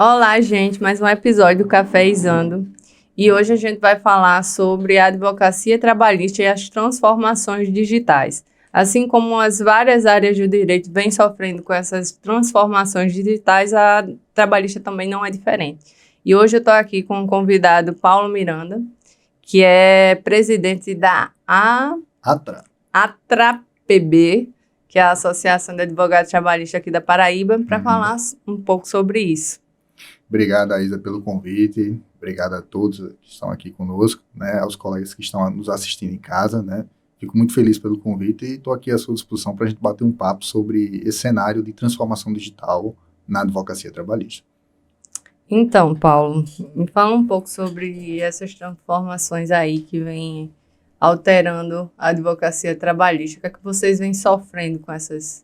Olá, gente, mais um episódio do Caféizando. E hoje a gente vai falar sobre a advocacia trabalhista e as transformações digitais. Assim como as várias áreas do direito vêm sofrendo com essas transformações digitais, a trabalhista também não é diferente. E hoje eu estou aqui com o convidado Paulo Miranda, que é presidente da ATRAPB, que é a Associação de Advogados Trabalhistas aqui da Paraíba, para falar um pouco sobre isso. Obrigado, Aisa, pelo convite. Obrigado a todos que estão aqui conosco, né, aos colegas que estão nos assistindo em casa, né. Fico muito feliz pelo convite e estou aqui à sua disposição para a gente bater um papo sobre esse cenário de transformação digital na advocacia trabalhista. Então, Paulo, me fala um pouco sobre essas transformações aí que vêm alterando a advocacia trabalhista. O que é que vocês vêm sofrendo com essas?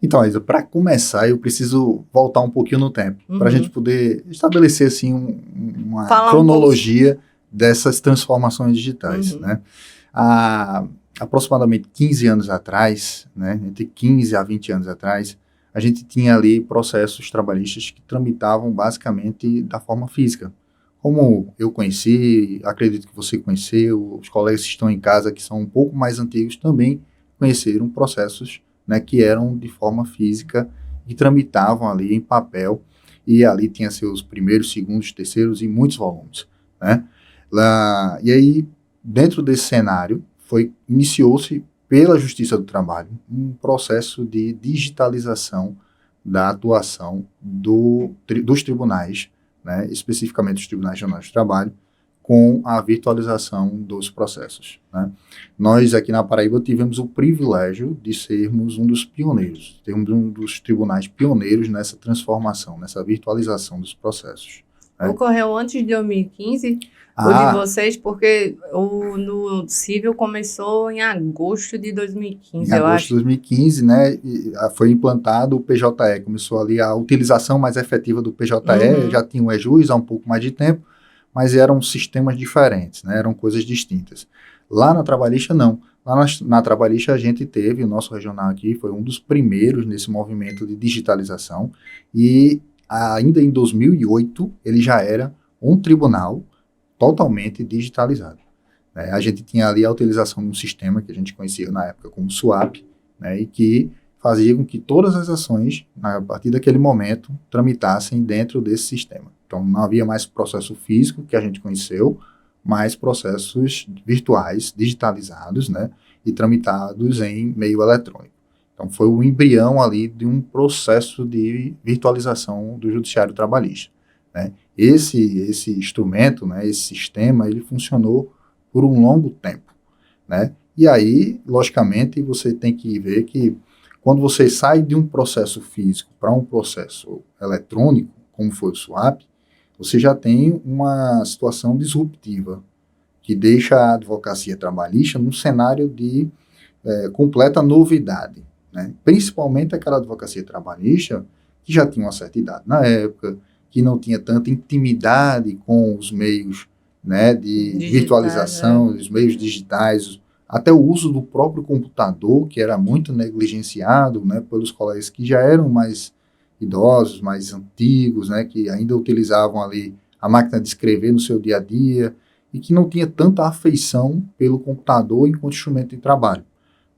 Então, Aisa, para começar, eu preciso voltar um pouquinho no tempo, para a gente poder estabelecer assim, uma cronologia dessas transformações digitais, né? Há aproximadamente 15 anos atrás, né, entre 15 a 20 anos atrás, a gente tinha ali processos trabalhistas que tramitavam basicamente da forma física. Como eu conheci, acredito que você conheceu, os colegas que estão em casa que são um pouco mais antigos também conheceram processos, né, que eram de forma física e tramitavam ali em papel, e ali tinha seus primeiros, segundos, terceiros e muitos volumes, né? E aí, dentro desse cenário, iniciou-se pela Justiça do Trabalho um processo de digitalização da atuação dos tribunais, né, especificamente os tribunais regionais de trabalho, com a virtualização dos processos, né. Nós aqui na Paraíba tivemos o privilégio de sermos um dos pioneiros, termos um dos tribunais pioneiros nessa transformação, nessa virtualização dos processos, né. Ocorreu antes de 2015, o de vocês, porque no civil começou em agosto de 2015, eu acho. Em agosto de 2015, né, foi implantado o PJE, começou ali a utilização mais efetiva do PJE, já tinha o eJus há um pouco mais de tempo, mas eram sistemas diferentes, né, eram coisas distintas. Lá na Trabalhista, não. Lá na Trabalhista a gente teve, o nosso regional aqui foi um dos primeiros nesse movimento de digitalização, e ainda em 2008 ele já era um tribunal totalmente digitalizado. A gente tinha ali a utilização de um sistema que a gente conhecia na época como SUAP, né, e que fazia com que todas as ações, a partir daquele momento, tramitassem dentro desse sistema. Então, não havia mais processo físico que a gente conheceu, mas processos virtuais, digitalizados, né, e tramitados em meio eletrônico. Então, foi o embrião ali de um processo de virtualização do judiciário trabalhista, né. Esse instrumento, né, esse sistema, ele funcionou por um longo tempo, né? E aí, logicamente, você tem que ver que quando você sai de um processo físico para um processo eletrônico, como foi o SUAP, você já tem uma situação disruptiva, que deixa a advocacia trabalhista num cenário de completa novidade, né? Principalmente aquela advocacia trabalhista que já tinha uma certa idade na época, que não tinha tanta intimidade com os meios, né, de virtualização, os meios digitais, até o uso do próprio computador, que era muito negligenciado, né, pelos colegas que já eram mais idosos, mais antigos, né, que ainda utilizavam ali a máquina de escrever no seu dia a dia, e que não tinha tanta afeição pelo computador enquanto instrumento de trabalho,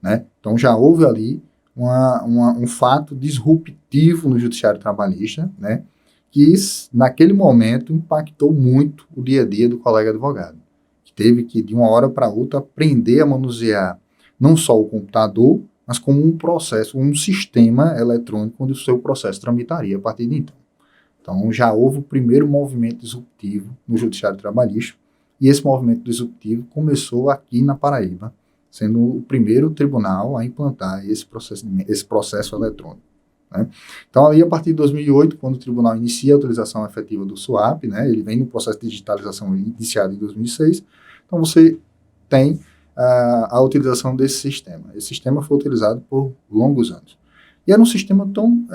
né? Então já houve ali um fato disruptivo no judiciário trabalhista, né, que naquele momento impactou muito o dia a dia do colega advogado, que teve que, de uma hora para outra, aprender a manusear não só o computador, mas como um processo, um sistema eletrônico onde o seu processo tramitaria a partir de então. Então, já houve o primeiro movimento disruptivo no judiciário trabalhista, e esse movimento disruptivo começou aqui na Paraíba, sendo o primeiro tribunal a implantar esse processo eletrônico, né? Então, aí, a partir de 2008, quando o tribunal inicia a utilização efetiva do SUAP, né, ele vem no processo de digitalização iniciado em 2006, então você tem a utilização desse sistema. Esse sistema foi utilizado por longos anos. E era um sistema tão,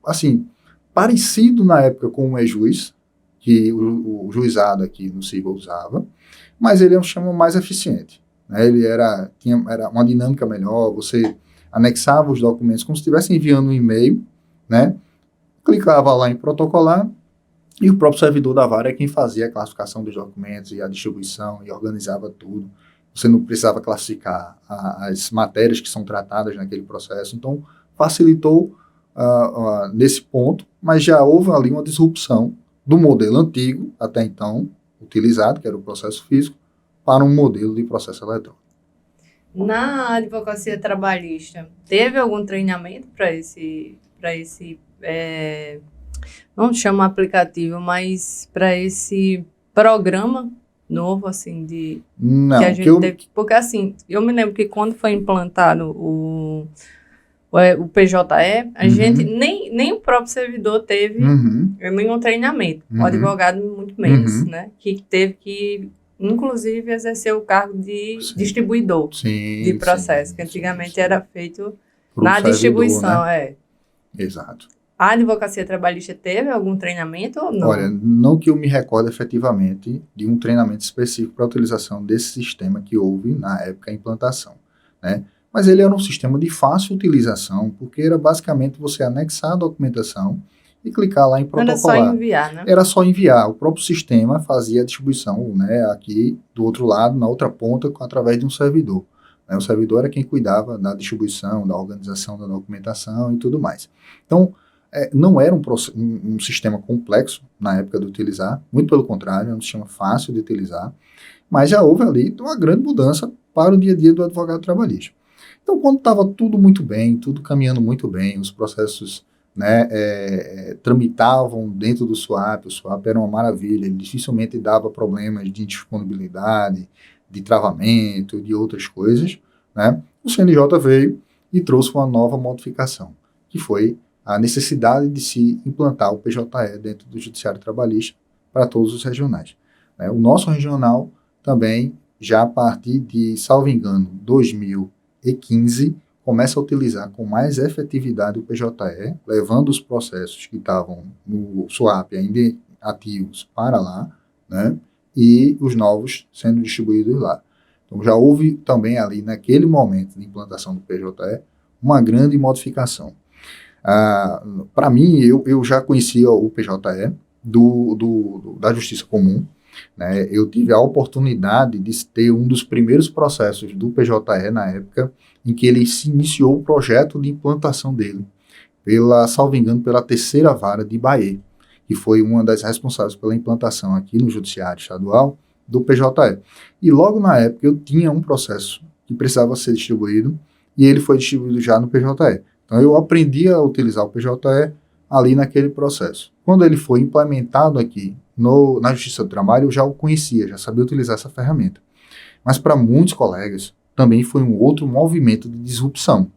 assim, parecido na época com o eJus, que o juizado aqui no civil usava, mas ele é um sistema mais eficiente, né? Ele era uma dinâmica melhor, você anexava os documentos como se estivesse enviando um e-mail, né? Clicava lá em protocolar, E o próprio servidor da vara é quem fazia a classificação dos documentos e a distribuição e organizava tudo. Você não precisava classificar as matérias que são tratadas naquele processo. Então, facilitou nesse ponto, mas já houve ali uma disrupção do modelo antigo, até então, utilizado, que era o processo físico, para um modelo de processo eletrônico. Na advocacia trabalhista, teve algum treinamento para não chama aplicativo, mas para esse programa novo, assim, Não, que a gente teve? Porque, assim, eu me lembro que quando foi implantado o PJE, a gente, nem o próprio servidor teve nenhum treinamento, o advogado muito menos, né? Que teve que, inclusive, exercer o cargo de distribuidor de processo, que antigamente era feito na distribuição, né? Exato. A advocacia trabalhista teve algum treinamento ou não? Olha, não que eu me recordo efetivamente de um treinamento específico para a utilização desse sistema que houve na época da implantação, né? Mas ele era um sistema de fácil utilização, porque era basicamente você anexar a documentação e clicar lá em protocolar. Era só enviar, né? Era só enviar. O próprio sistema fazia a distribuição, né, aqui do outro lado, na outra ponta, através de um servidor. O servidor era quem cuidava da distribuição, da organização da documentação e tudo mais. Então, não era um sistema complexo na época de utilizar, muito pelo contrário, era um sistema fácil de utilizar, mas já houve ali uma grande mudança para o dia a dia do advogado trabalhista. Então, quando estava tudo muito bem, tudo caminhando muito bem, os processos, né, tramitavam dentro do SUAP, o SUAP era uma maravilha, ele dificilmente dava problemas de indisponibilidade, de travamento, de outras coisas, né? O CNJ veio e trouxe uma nova modificação, que foi a necessidade de se implantar o PJE dentro do Judiciário Trabalhista para todos os regionais. O nosso regional também, já a partir de, salvo engano, 2015, começa a utilizar com mais efetividade o PJE, levando os processos que estavam no SUAP ainda ativos para lá, né, e os novos sendo distribuídos lá. Então já houve também ali, naquele momento de implantação do PJE, uma grande modificação. Para mim, eu já conhecia o PJE da Justiça Comum, né? Eu tive a oportunidade de ter um dos primeiros processos do PJE na época em que ele se iniciou o projeto de implantação dele, salvo engano, pela terceira vara de Bahia, que foi uma das responsáveis pela implantação aqui no Judiciário Estadual do PJE. E logo na época eu tinha um processo que precisava ser distribuído e ele foi distribuído já no PJE. Então eu aprendi a utilizar o PJE ali naquele processo. Quando ele foi implementado aqui na Justiça do Trabalho, eu já o conhecia, já sabia utilizar essa ferramenta. Mas para muitos colegas também foi um outro movimento de disrupção.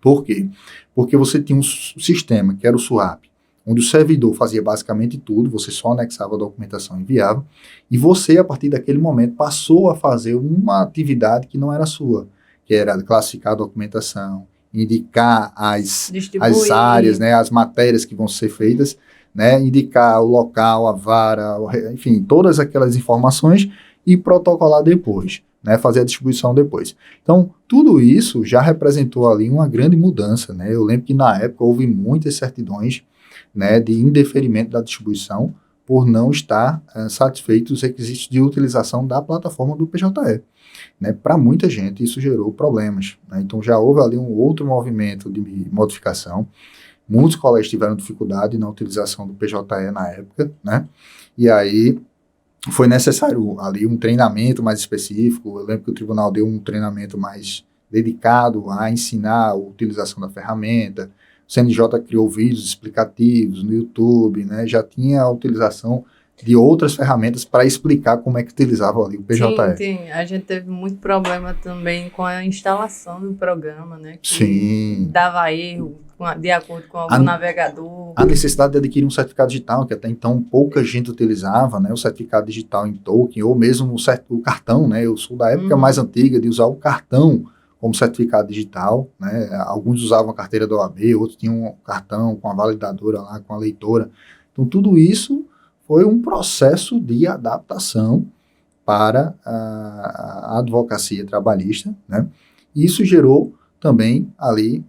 Por quê? Porque você tinha um sistema, que era o SUAP, onde o servidor fazia basicamente tudo, você só anexava a documentação e enviava, e você, a partir daquele momento, passou a fazer uma atividade que não era sua, que era classificar a documentação, indicar as áreas, né, as matérias que vão ser feitas, né, indicar o local, a vara, enfim, todas aquelas informações e protocolar depois, né, fazer a distribuição depois. Então, tudo isso já representou ali uma grande mudança, né? Eu lembro que na época houve muitas certidões, né, de indeferimento da distribuição por não estar satisfeitos os requisitos de utilização da plataforma do PJE. Né? Para muita gente isso gerou problemas, né? Então já houve ali um outro movimento de modificação. Muitos colegas tiveram dificuldade na utilização do PJE na época, né? E aí foi necessário ali um treinamento mais específico. Eu lembro que o tribunal deu um treinamento mais dedicado a ensinar a utilização da ferramenta. O CNJ criou vídeos explicativos no YouTube, né? Já tinha a utilização de outras ferramentas para explicar como é que utilizava ali o PJE. Sim, a gente teve muito problema também com a instalação do programa, né? Que sim. Dava erro de acordo com algum navegador. A necessidade de adquirir um certificado digital, que até então pouca gente utilizava, né? O certificado digital em token, ou mesmo o cartão, né? Eu sou da época mais antiga de usar o cartão como certificado digital, né? Alguns usavam a carteira da OAB, outros tinham um cartão com a validadora lá, com a leitora. Então, tudo isso foi um processo de adaptação para a advocacia trabalhista, né? E isso gerou também ali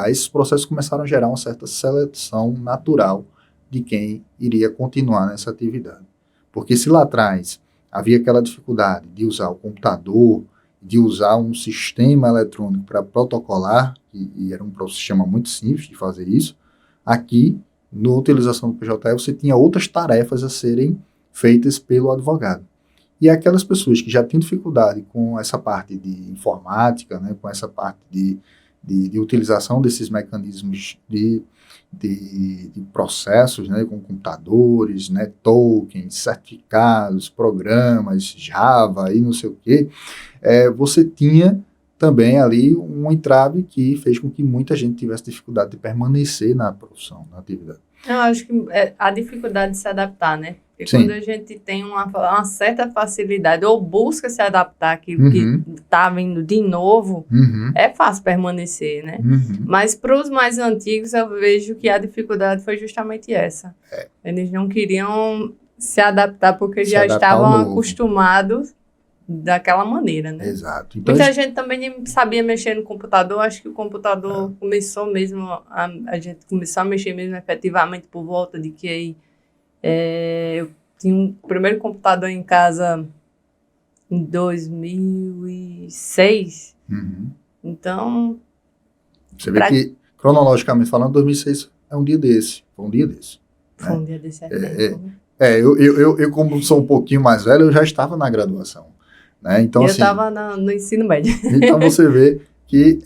esses processos começaram a gerar uma certa seleção natural de quem iria continuar nessa atividade. Porque se lá atrás havia aquela dificuldade de usar o computador, de usar um sistema eletrônico para protocolar, e era um sistema muito simples de fazer isso, aqui, na utilização do PJE, você tinha outras tarefas a serem feitas pelo advogado. E aquelas pessoas que já tinham dificuldade com essa parte de informática, né, com essa parte de utilização desses mecanismos de processos, né, com computadores, né, tokens, certificados, programas, Java e não sei o quê, você tinha também ali um entrave que fez com que muita gente tivesse dificuldade de permanecer na profissão, na atividade. Eu acho que a dificuldade de se adaptar, né? Porque quando a gente tem uma certa facilidade ou busca se adaptar àquilo que está vindo de novo, é fácil permanecer, né? Mas para os mais antigos, eu vejo que a dificuldade foi justamente essa. Eles não queriam se adaptar porque já estavam acostumados daquela maneira, né? Exato. Então, muita gente também nem sabia mexer no computador. Acho que o computador começou mesmo, a gente começou a mexer mesmo efetivamente por volta de que eu tinha um primeiro computador em casa em 2006. Então... Você vê que, cronologicamente falando, 2006 é um dia desse. Foi um dia desse. Foi um dia desse, eu como sou um pouquinho mais velho, eu já estava na graduação. Né? Então, eu estava no ensino médio. Então você vê que,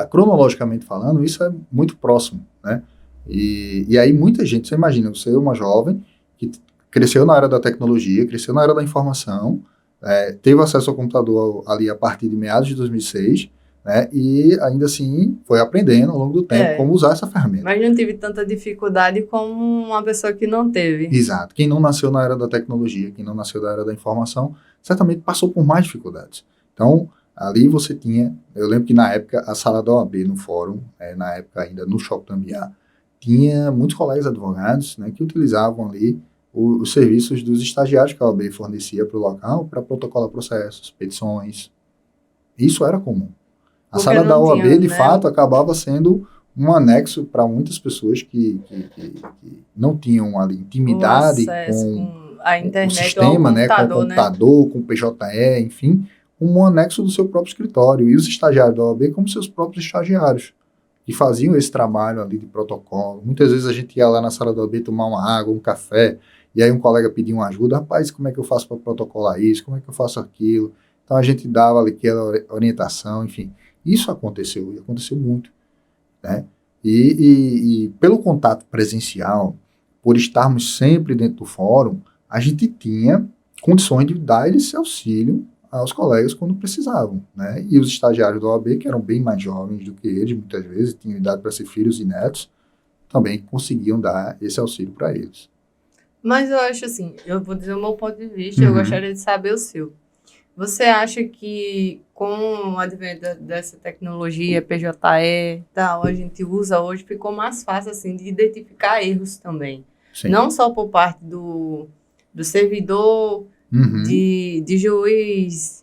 cronologicamente falando, isso é muito próximo. Né? E aí muita gente, você imagina, você é uma jovem que cresceu na área da tecnologia, cresceu na área da informação, teve acesso ao computador ali a partir de meados de 2006, né? E ainda assim foi aprendendo ao longo do tempo como usar essa ferramenta. Mas não tive tanta dificuldade como uma pessoa que não teve. Exato. Quem não nasceu na era da tecnologia, quem não nasceu na era da informação, certamente passou por mais dificuldades. Então, ali você tinha... Eu lembro que na época, a sala da OAB no fórum, na época ainda no Shopping Tambiá, tinha muitos colegas advogados, né, que utilizavam ali os serviços dos estagiários que a OAB fornecia para o local para protocolar processos, petições. Isso era comum. A sala da OAB, de fato, acabava sendo um anexo para muitas pessoas que não tinham ali intimidade com a internet, o sistema, ou com o computador, com o PJE, enfim, um anexo do seu próprio escritório. E os estagiários da OAB como seus próprios estagiários, que faziam esse trabalho ali de protocolo. Muitas vezes a gente ia lá na sala da OAB tomar uma água, um café, e aí um colega pedia uma ajuda. Rapaz, como é que eu faço para protocolar isso? Como é que eu faço aquilo? Então a gente dava ali aquela orientação, enfim. Isso aconteceu, e aconteceu muito, né? E pelo contato presencial, por estarmos sempre dentro do fórum, a gente tinha condições de dar esse auxílio aos colegas quando precisavam, né? E os estagiários da OAB, que eram bem mais jovens do que eles, muitas vezes, tinham idade para ser filhos e netos, também conseguiam dar esse auxílio para eles. Mas eu acho assim, eu vou dizer o meu ponto de vista, eu gostaria de saber o seu. Você acha que com o advento dessa tecnologia, PJE, tal, a gente usa hoje, ficou mais fácil assim, de identificar erros também? Sim. Não só por parte do servidor, de juiz,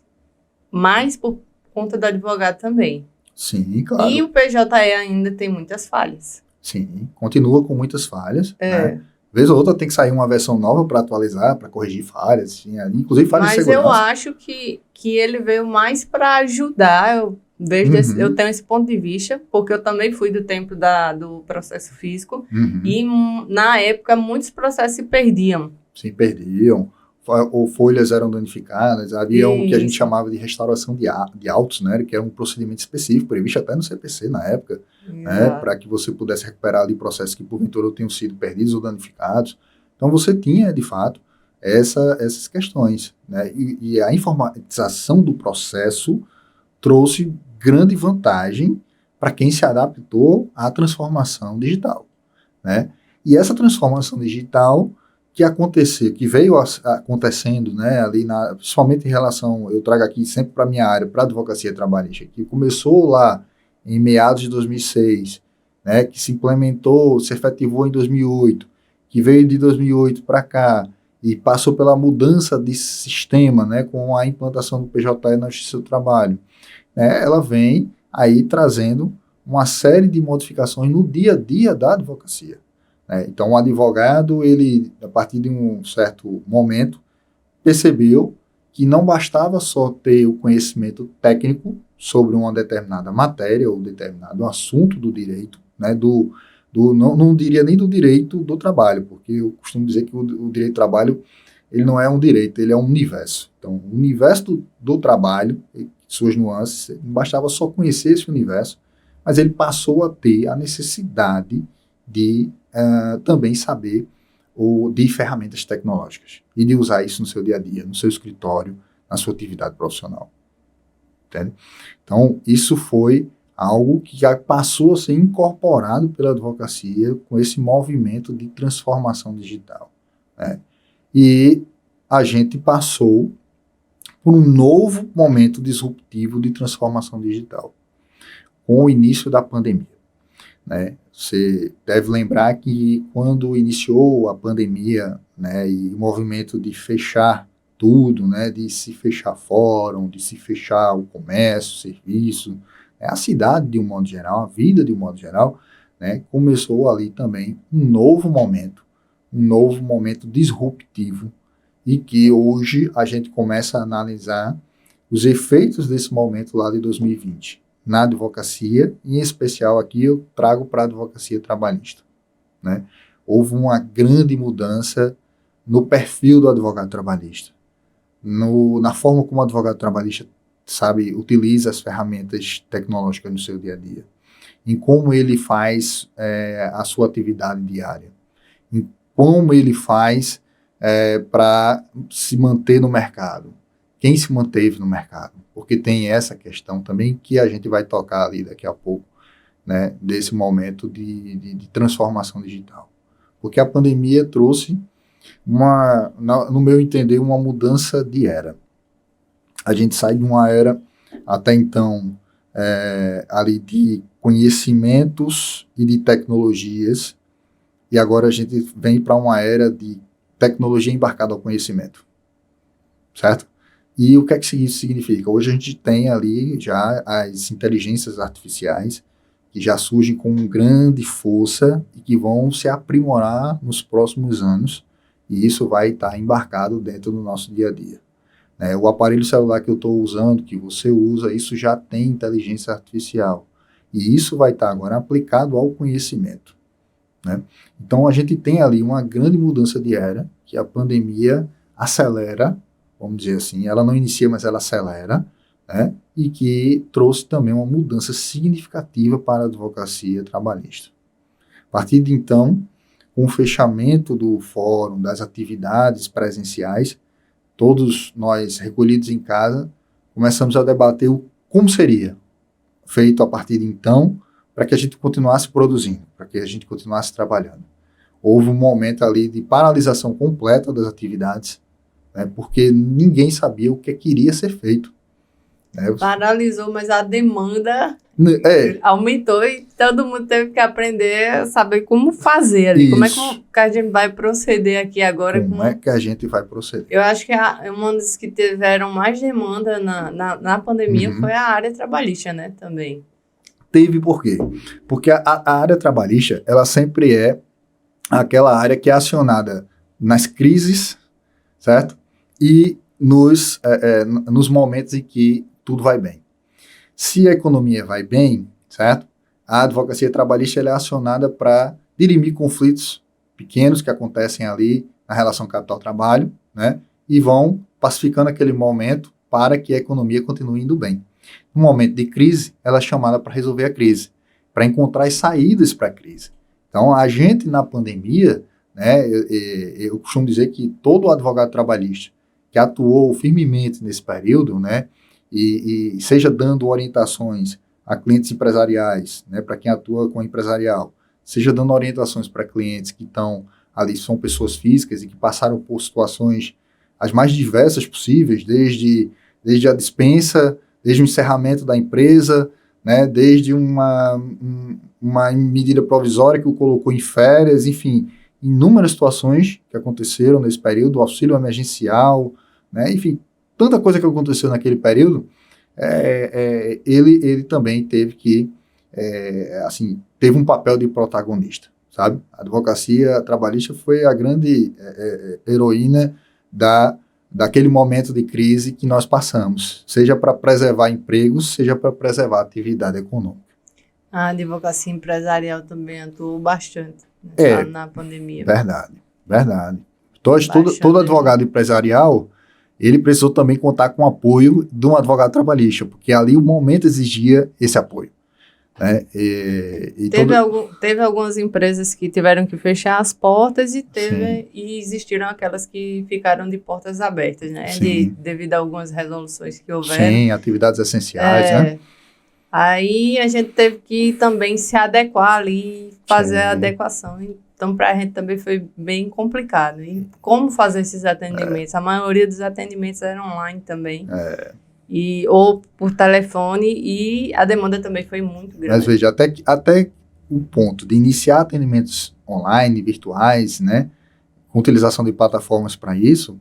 mas por conta do advogado também. Sim, claro. E o PJE ainda tem muitas falhas. Sim, continua com muitas falhas, né? Vez ou outra tem que sair uma versão nova para atualizar, para corrigir falhas, assim, inclusive falhas de segurança. Mas eu acho que ele veio mais para ajudar. Eu vejo eu tenho esse ponto de vista, porque eu também fui do tempo do processo físico, e na época muitos processos se perdiam. Sim, perdiam. Ou folhas eram danificadas, havia o que a gente chamava de restauração de autos, né, que era um procedimento específico, previsto até no CPC na época, né, para que você pudesse recuperar ali processos que porventura tenham sido perdidos ou danificados. Então você tinha, de fato, essas questões, né, e a informatização do processo trouxe grande vantagem para quem se adaptou à transformação digital, né, e essa transformação digital que veio acontecendo, né, ali principalmente em relação, eu trago aqui sempre para a minha área, para a advocacia trabalhista, que começou lá em meados de 2006, né, que se implementou, se efetivou em 2008, que veio de 2008 para cá e passou pela mudança de sistema, né, com a implantação do PJE na Justiça do Trabalho, né, ela vem aí trazendo uma série de modificações no dia a dia da advocacia. né? Então, o advogado, ele, a partir de um certo momento, percebeu que não bastava só ter o conhecimento técnico sobre uma determinada matéria ou determinado assunto do direito, né, não diria nem do direito do trabalho, porque eu costumo dizer que o direito do trabalho ele não é um direito, ele é um universo. Então, o universo do trabalho, suas nuances, não bastava só conhecer esse universo, mas ele passou a ter a necessidade de também saber de ferramentas tecnológicas e de usar isso no seu dia a dia, no seu escritório, na sua atividade profissional. Entende? Então, isso foi algo que já passou a ser incorporado pela advocacia com esse movimento de transformação digital, né? E a gente passou por um novo momento disruptivo de transformação digital, com o início da pandemia, né? Você deve lembrar que quando iniciou a pandemia, né, e o movimento de fechar tudo, né, de se fechar fórum, de se fechar o comércio, o serviço, né, a cidade de um modo geral, a vida de um modo geral, né, começou ali também um novo momento disruptivo, e que hoje a gente começa a analisar os efeitos desse momento lá de 2020, na advocacia, em especial aqui eu trago para a advocacia trabalhista, né? Houve uma grande mudança no perfil do advogado trabalhista, na forma como o advogado trabalhista, sabe, utiliza as ferramentas tecnológicas no seu dia a dia, em como ele faz a sua atividade diária, em como ele faz para se manter no mercado, quem se manteve no mercado, porque tem essa questão também que a gente vai tocar ali daqui a pouco, né, desse momento de transformação digital. Porque a pandemia trouxe, no meu entender, uma mudança de era. A gente sai de uma era, até então, ali de conhecimentos e de tecnologias, e agora a gente vem para uma era de tecnologia embarcada ao conhecimento, certo? E o que é que isso significa? Hoje a gente tem ali já as inteligências artificiais que já surgem com grande força e que vão se aprimorar nos próximos anos, e isso vai estar embarcado dentro do nosso dia a dia. O aparelho celular que eu estou usando, que você usa, isso já tem inteligência artificial, e isso vai estar agora aplicado ao conhecimento, né? Então a gente tem ali uma grande mudança de era, que a pandemia acelera, vamos dizer assim, ela não inicia, mas ela acelera, né? E que trouxe também uma mudança significativa para a advocacia trabalhista. A partir de então, com o fechamento do fórum, das atividades presenciais, todos nós recolhidos em casa, começamos a debater como seria feito a partir de então, para que a gente continuasse produzindo, para que a gente continuasse trabalhando. Houve um momento ali de paralisação completa das atividades, né, porque ninguém sabia o que iria ser feito. Né? Paralisou, mas a demanda aumentou e todo mundo teve que aprender a saber como fazer ali. Isso. Como é que a gente vai proceder aqui agora? Como é que a gente vai proceder? Eu acho que uma das que tiveram mais demanda na pandemia foi a área trabalhista, né, também. Teve por quê? Porque a área trabalhista, ela sempre é aquela área que é acionada nas crises, certo? E nos momentos em que tudo vai bem. Se a economia vai bem, certo? A advocacia trabalhista ela é acionada para dirimir conflitos pequenos que acontecem ali na relação capital-trabalho, né? E vão pacificando aquele momento para que a economia continue indo bem. No momento de crise, ela é chamada para resolver a crise, para encontrar as saídas para a crise. Então, a gente na pandemia, né, eu costumo dizer que todo advogado trabalhista que atuou firmemente nesse período, né, e seja dando orientações a clientes empresariais, né, para quem atua com empresarial, seja dando orientações para clientes que estão ali, são pessoas físicas e que passaram por situações as mais diversas possíveis, desde a dispensa, desde o encerramento da empresa, né, desde uma medida provisória que o colocou em férias, enfim, inúmeras situações que aconteceram nesse período, o auxílio emergencial, né, enfim, tanta coisa que aconteceu naquele período, ele também teve que, teve um papel de protagonista, sabe? A advocacia trabalhista foi a grande heroína daquele momento de crise que nós passamos, seja para preservar empregos, seja para preservar a atividade econômica. A advocacia empresarial também atuou bastante na pandemia. Verdade. Todo advogado empresarial, ele precisou também contar com o apoio de um advogado trabalhista, porque ali o momento exigia esse apoio. Né? Teve algumas empresas que tiveram que fechar as portas e existiram aquelas que ficaram de portas abertas, né? Devido a algumas resoluções que houveram. Sim, atividades essenciais, né? Aí a gente teve que também se adequar ali, fazer a adequação. Então, para a gente também foi bem complicado. E como fazer esses atendimentos? A maioria dos atendimentos eram online também. Ou por telefone, e a demanda também foi muito grande. Mas veja, até o ponto de iniciar atendimentos online, virtuais, né, com utilização de plataformas para isso,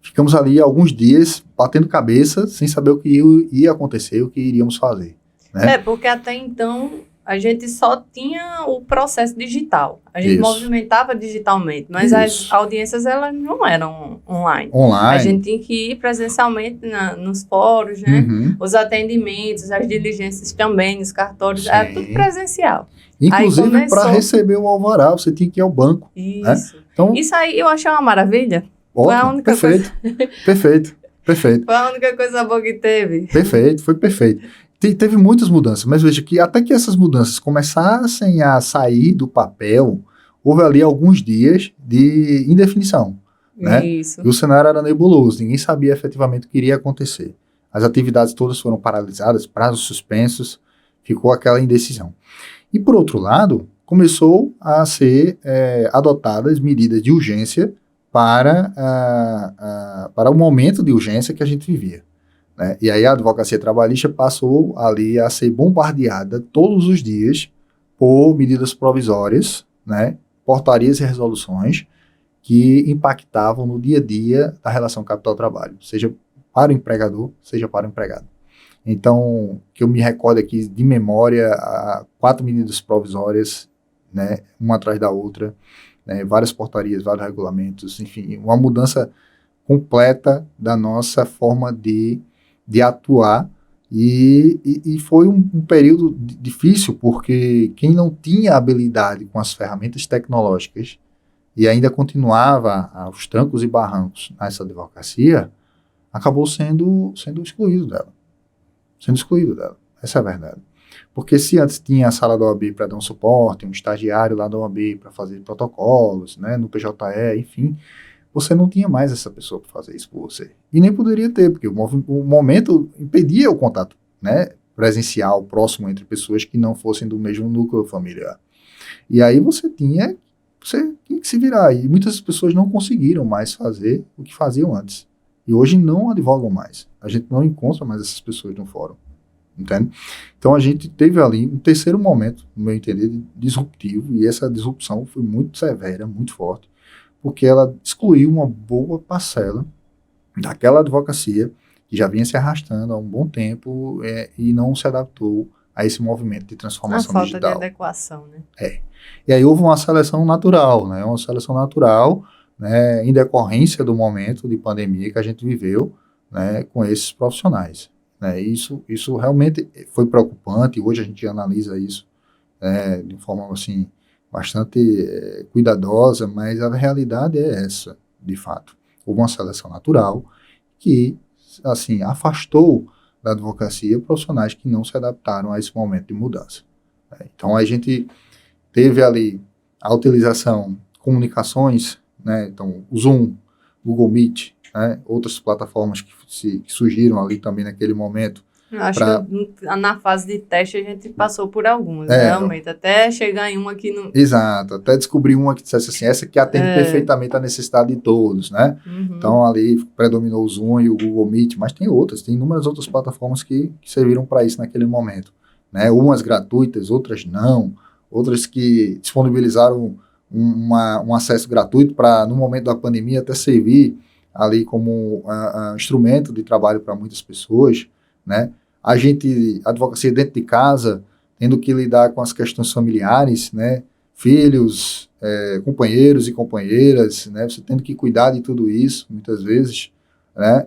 ficamos ali alguns dias batendo cabeça, sem saber o que ia acontecer, o que iríamos fazer. Né? Porque até então a gente só tinha o processo digital. A gente movimentava digitalmente, mas as audiências elas não eram online. A gente tinha que ir presencialmente nos fóruns, né? Os atendimentos, as diligências também, nos cartórios, era tudo presencial. Inclusive, para receber o alvará, você tinha que ir ao banco. Isso. Né? Então, isso aí eu achei uma maravilha. Ótimo, foi a única coisa... Perfeito. Foi a única coisa boa que teve. Foi perfeito. Teve muitas mudanças, mas veja que até que essas mudanças começassem a sair do papel, houve ali alguns dias de indefinição. Né? Isso. E o cenário era nebuloso, ninguém sabia efetivamente o que iria acontecer. As atividades todas foram paralisadas, prazos suspensos, ficou aquela indecisão. E por outro lado, começou a ser adotadas medidas de urgência para o momento de urgência que a gente vivia. Né? E aí a advocacia trabalhista passou ali a ser bombardeada todos os dias por medidas provisórias, né? Portarias e resoluções que impactavam no dia a dia da relação capital-trabalho, seja para o empregador, seja para o empregado. Então, que eu me recordo aqui de memória, 4 medidas provisórias, né? Uma atrás da outra, né? Várias portarias, vários regulamentos, enfim, uma mudança completa da nossa forma de atuar, e foi um período difícil, porque quem não tinha habilidade com as ferramentas tecnológicas e ainda continuava aos trancos e barrancos nessa advocacia, acabou sendo excluído dela. Essa é a verdade. Porque se antes tinha a sala da OAB para dar um suporte, um estagiário lá da OAB para fazer protocolos, né, no PJE, enfim, você não tinha mais essa pessoa para fazer isso por você. E nem poderia ter, porque o momento impedia o contato, né, presencial, próximo entre pessoas que não fossem do mesmo núcleo familiar. E aí você tinha que se virar. E muitas pessoas não conseguiram mais fazer o que faziam antes. E hoje não advogam mais. A gente não encontra mais essas pessoas no fórum. Entende? Então a gente teve ali um terceiro momento, no meu entender, disruptivo, e essa disrupção foi muito severa, muito forte, porque ela excluiu uma boa parcela daquela advocacia que já vinha se arrastando há um bom tempo e não se adaptou a esse movimento de transformação digital. Falta de adequação, né? E aí houve uma seleção natural, né? Né, em decorrência do momento de pandemia que a gente viveu, né, com esses profissionais. Né? Isso realmente foi preocupante, e hoje a gente analisa isso de forma assim, bastante cuidadosa, mas a realidade é essa, de fato. Houve uma seleção natural que, assim, afastou da advocacia profissionais que não se adaptaram a esse momento de mudança. Então, a gente teve ali a utilização de comunicações, né? Então, o Zoom, Google Meet, né? Outras plataformas que surgiram ali também naquele momento. Acho que na fase de teste a gente passou por algumas, realmente, até chegar em uma que não... Exato, até descobrir uma que dissesse assim, essa que atende perfeitamente a necessidade de todos, né? Uhum. Então ali predominou o Zoom e o Google Meet, mas tem inúmeras outras plataformas que serviram para isso naquele momento, né? Umas gratuitas, outras não, outras que disponibilizaram um acesso gratuito para, no momento da pandemia, até servir ali como instrumento de trabalho para muitas pessoas, né? A advocacia dentro de casa, tendo que lidar com as questões familiares, né? filhos, companheiros e companheiras, né? Você tendo que cuidar de tudo isso, muitas vezes, né?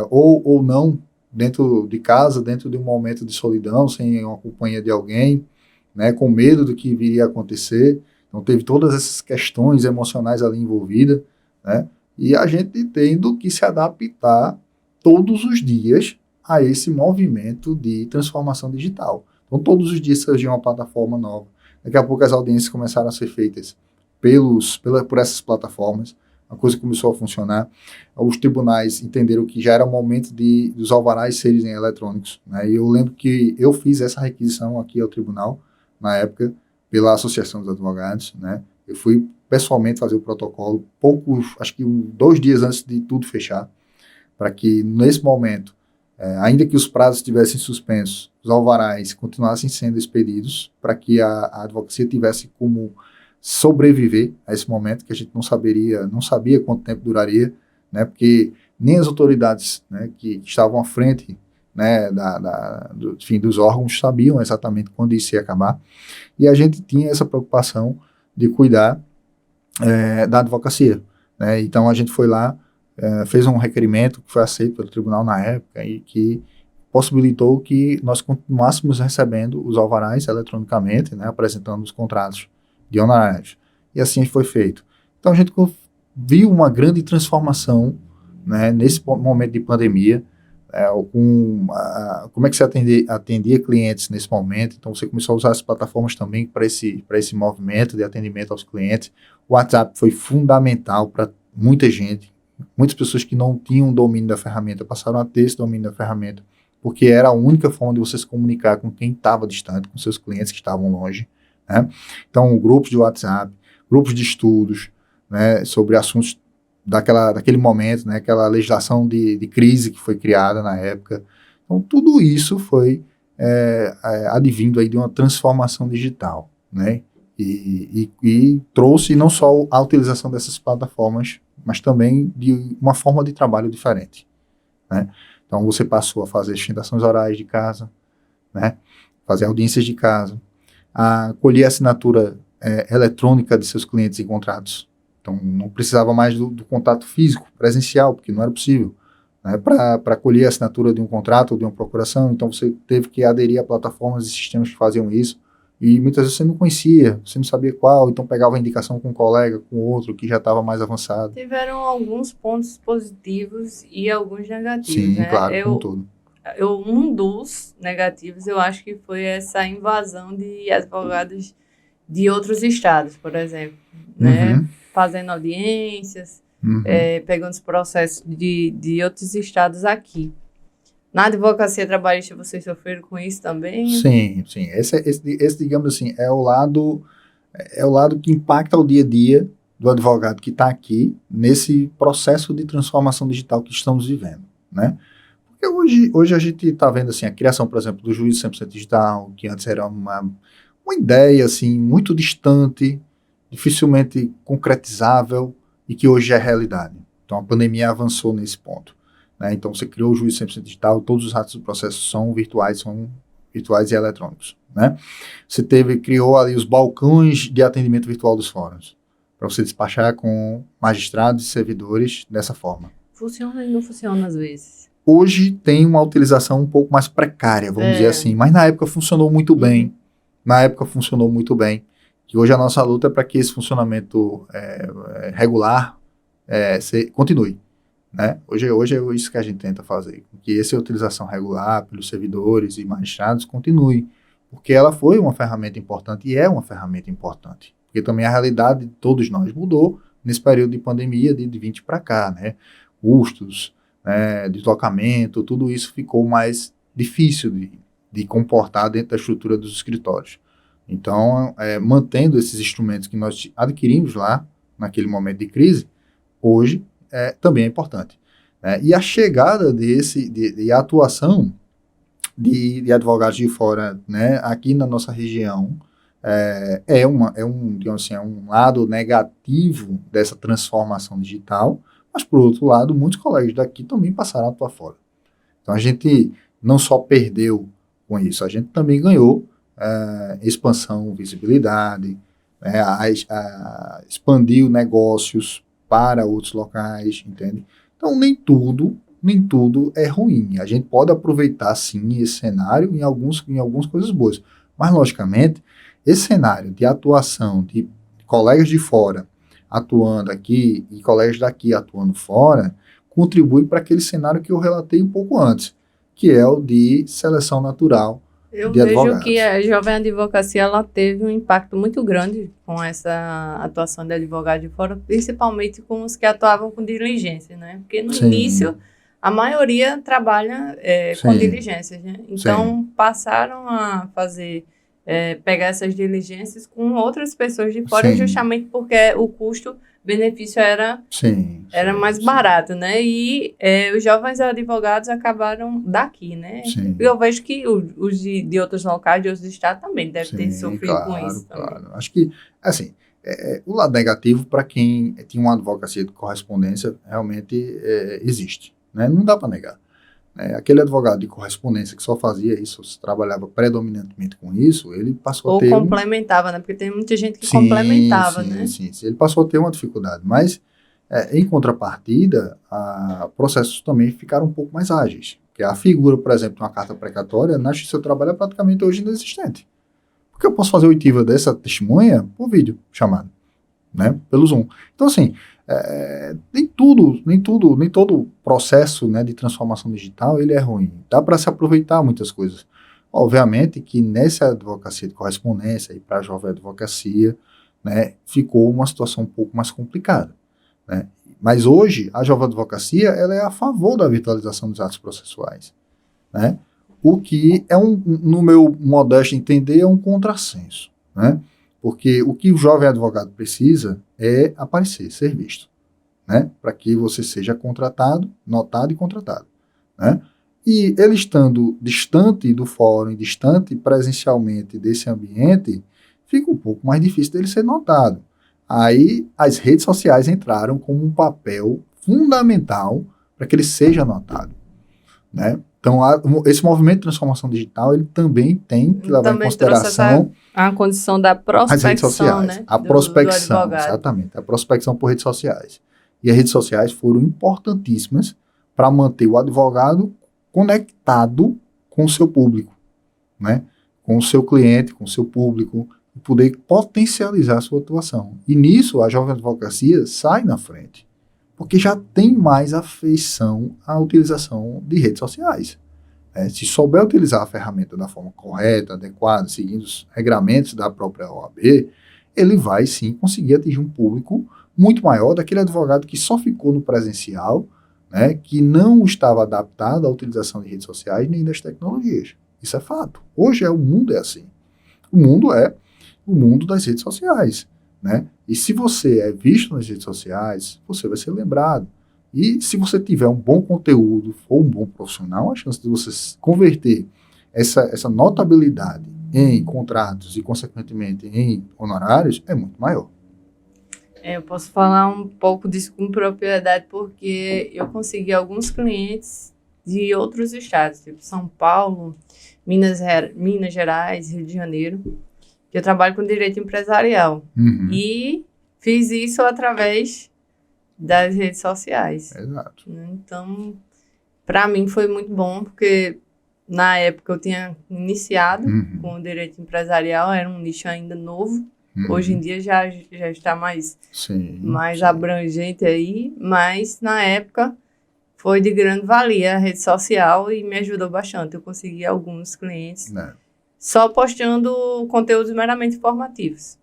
Ou não, dentro de casa, dentro de um momento de solidão, sem uma companhia de alguém, né? Com medo do que viria a acontecer. Então, teve todas essas questões emocionais ali envolvidas, né? E a gente tendo que se adaptar todos os dias a esse movimento de transformação digital. Então, todos os dias surgiu uma plataforma nova. Daqui a pouco as audiências começaram a ser feitas por essas plataformas. A coisa começou a funcionar. Os tribunais entenderam que já era o momento dos alvarás serem eletrônicos, né? E eu lembro que eu fiz essa requisição aqui ao tribunal, na época, pela Associação dos Advogados, né? Eu fui pessoalmente fazer o protocolo, acho que 2 dias antes de tudo fechar, para que nesse momento, ainda que os prazos estivessem suspensos, os alvarás continuassem sendo expedidos, para que a advocacia tivesse como sobreviver a esse momento, que a gente não sabia quanto tempo duraria, né, porque nem as autoridades, né, que estavam à frente, né, dos órgãos sabiam exatamente quando isso ia acabar, e a gente tinha essa preocupação de cuidar da advocacia, né? Então a gente foi lá, fez um requerimento que foi aceito pelo tribunal na época e que possibilitou que nós continuássemos recebendo os alvarás eletronicamente, né, apresentando os contratos de honorários. E assim foi feito. Então a gente viu uma grande transformação, né, nesse momento de pandemia, como é que você atendia clientes nesse momento. Então você começou a usar as plataformas também para esse movimento de atendimento aos clientes. O WhatsApp foi fundamental para muita gente. Muitas pessoas que não tinham domínio da ferramenta passaram a ter esse domínio da ferramenta, porque era a única forma de você se comunicar com quem estava distante, com seus clientes que estavam longe, né? Então, grupos de WhatsApp, grupos de estudos, né, sobre assuntos daquele momento, né, aquela legislação de crise que foi criada na época. Então, tudo isso foi advindo aí de uma transformação digital, né? E trouxe não só a utilização dessas plataformas, mas também de uma forma de trabalho diferente, né? Então, você passou a fazer extensões orais de casa, né? Fazer audiências de casa, a colher a assinatura eletrônica de seus clientes em contratos. Então, não precisava mais do contato físico, presencial, porque não era possível, né? Para colher a assinatura de um contrato ou de uma procuração, então você teve que aderir a plataformas e sistemas que faziam isso, e muitas vezes você não conhecia, você não sabia qual, então pegava a indicação com um colega, com outro, que já estava mais avançado. Tiveram alguns pontos positivos e alguns negativos. Sim, né? claro, como todo. Um dos negativos, eu acho que foi essa invasão de advogados de outros estados, por exemplo, né? Fazendo audiências, pegando os processos de outros estados aqui. Na advocacia trabalhista, vocês sofreram com isso também? Sim. Esse, digamos assim, é o lado que impacta o dia a dia do advogado que está aqui nesse processo de transformação digital que estamos vivendo, né? Porque hoje a gente está vendo assim, a criação, por exemplo, do juízo 100% digital, que antes era uma ideia assim, muito distante, dificilmente concretizável e que hoje é realidade. Então a pandemia avançou nesse ponto, né? Então você criou o juízo 100% digital, todos os atos do processo são virtuais e eletrônicos, né? Você criou ali os balcões de atendimento virtual dos fóruns, para você despachar com magistrados e servidores dessa forma. Funciona e não funciona às vezes. Hoje tem uma utilização um pouco mais precária, vamos dizer assim, mas na época funcionou muito bem. Na época funcionou muito bem. E hoje a nossa luta é para que esse funcionamento regular continue, né? Hoje é isso que a gente tenta fazer, que essa utilização regular pelos servidores e magistrados continue, porque ela foi uma ferramenta importante e é uma ferramenta importante, porque também a realidade de todos nós mudou nesse período de pandemia de 20 para cá, né? Custos, deslocamento, tudo isso ficou mais difícil de comportar dentro da estrutura dos escritórios. Então, mantendo esses instrumentos que nós adquirimos lá, naquele momento de crise, hoje também é importante, né? E a chegada de atuação de advogados de fora, né, aqui na nossa região, digamos assim, é um lado negativo dessa transformação digital, mas, por outro lado, muitos colegas daqui também passaram a atuar fora. Então, a gente não só perdeu com isso, a gente também ganhou expansão, visibilidade, né, expandiu negócios para outros locais, entende? Então, nem tudo é ruim. A gente pode aproveitar, sim, esse cenário em algumas coisas boas. Mas, logicamente, esse cenário de atuação de colegas de fora atuando aqui e colegas daqui atuando fora, contribui para aquele cenário que eu relatei um pouco antes, que é o de seleção natural Eu de vejo advogados. que a Jovem Advocacia ela teve um impacto muito grande com essa atuação de advogado de fora, principalmente com os que atuavam com diligência, né? Porque no Sim. início a maioria trabalha com Sim. diligências, né? Então Sim. passaram a pegar essas diligências com outras pessoas de fora, Sim. justamente porque o custo-benefício era mais barato, né? E os jovens advogados acabaram daqui, né? Sim. Eu vejo que os de outros locais, de outros estados, também devem ter sofrido com isso. Claro. Acho que, assim, o lado negativo para quem tinha uma advocacia de correspondência realmente existe, né? Não dá para negar. Aquele advogado de correspondência que só fazia isso, trabalhava predominantemente com isso, ele passou a ter... Ou complementava, né? Porque tem muita gente que complementava, né? Sim. Ele passou a ter uma dificuldade, mas em contrapartida, processos também ficaram um pouco mais ágeis. Porque a figura, por exemplo, de uma carta precatória, na Justiça do Trabalho é praticamente hoje inexistente. Porque eu posso fazer oitiva dessa testemunha por vídeo, chamado, né? Pelo Zoom. Então, assim, nem todo processo, né, de transformação digital ele é ruim. Dá para se aproveitar muitas coisas. Obviamente que nessa advocacia de correspondência e para a jovem advocacia, né, ficou uma situação um pouco mais complicada, né? Mas hoje a jovem advocacia ela é a favor da virtualização dos atos processuais, né? O que no meu modesto entender, é um contrassenso, né? Porque o que o jovem advogado precisa é aparecer, ser visto, né? Para que você seja contratado, notado e contratado, né? E ele estando distante do fórum, distante presencialmente desse ambiente, fica um pouco mais difícil dele ser notado. Aí as redes sociais entraram como um papel fundamental para que ele seja notado, né? Então, esse movimento de transformação digital, ele também tem que levar também em consideração a condição da prospecção, as redes sociais, né? A prospecção, exatamente, a prospecção por redes sociais. E as redes sociais foram importantíssimas para manter o advogado conectado com o seu público, né? Com o seu cliente, com o seu público, e poder potencializar a sua atuação. E nisso, a jovem advocacia sai na frente, porque já tem mais afeição à utilização de redes sociais. Se souber utilizar a ferramenta da forma correta, adequada, seguindo os regramentos da própria OAB, ele vai sim conseguir atingir um público muito maior daquele advogado que só ficou no presencial, né, que não estava adaptado à utilização de redes sociais nem das tecnologias. Isso é fato. Hoje o mundo é assim. O mundo é o mundo das redes sociais, né? E se você é visto nas redes sociais, você vai ser lembrado. E se você tiver um bom conteúdo ou um bom profissional, a chance de você converter essa notabilidade em contratos e, consequentemente, em honorários é muito maior. Eu posso falar um pouco disso com propriedade, porque eu consegui alguns clientes de outros estados, tipo São Paulo, Minas Gerais, Rio de Janeiro, que eu trabalho com direito empresarial. Uhum. E fiz isso através das redes sociais. Exato. Então, para mim foi muito bom, porque na época eu tinha iniciado com o direito empresarial, era um nicho ainda novo. Hoje em dia já está mais abrangente aí, mas na época foi de grande valia a rede social e me ajudou bastante. Eu consegui alguns clientes só postando conteúdos meramente informativos.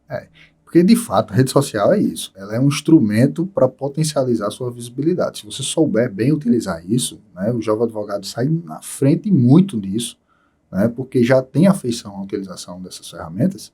Porque, de fato, a rede social é isso. Ela é um instrumento para potencializar a sua visibilidade. Se você souber bem utilizar isso, né, o jovem advogado sai na frente muito disso, né, porque já tem afeição à utilização dessas ferramentas,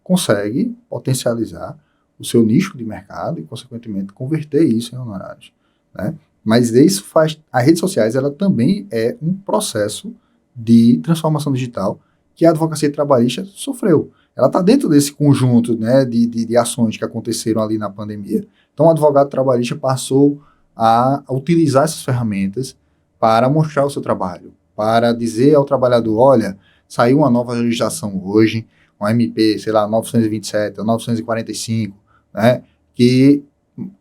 consegue potencializar o seu nicho de mercado e, consequentemente, converter isso em honorários, né? Mas isso faz... As redes sociais, ela também é um processo de transformação digital que a advocacia trabalhista sofreu. Ela está dentro desse conjunto, né, de ações que aconteceram ali na pandemia. Então, o advogado trabalhista passou a utilizar essas ferramentas para mostrar o seu trabalho, para dizer ao trabalhador, olha, saiu uma nova legislação hoje, uma MP, sei lá, 927 ou 945, né, que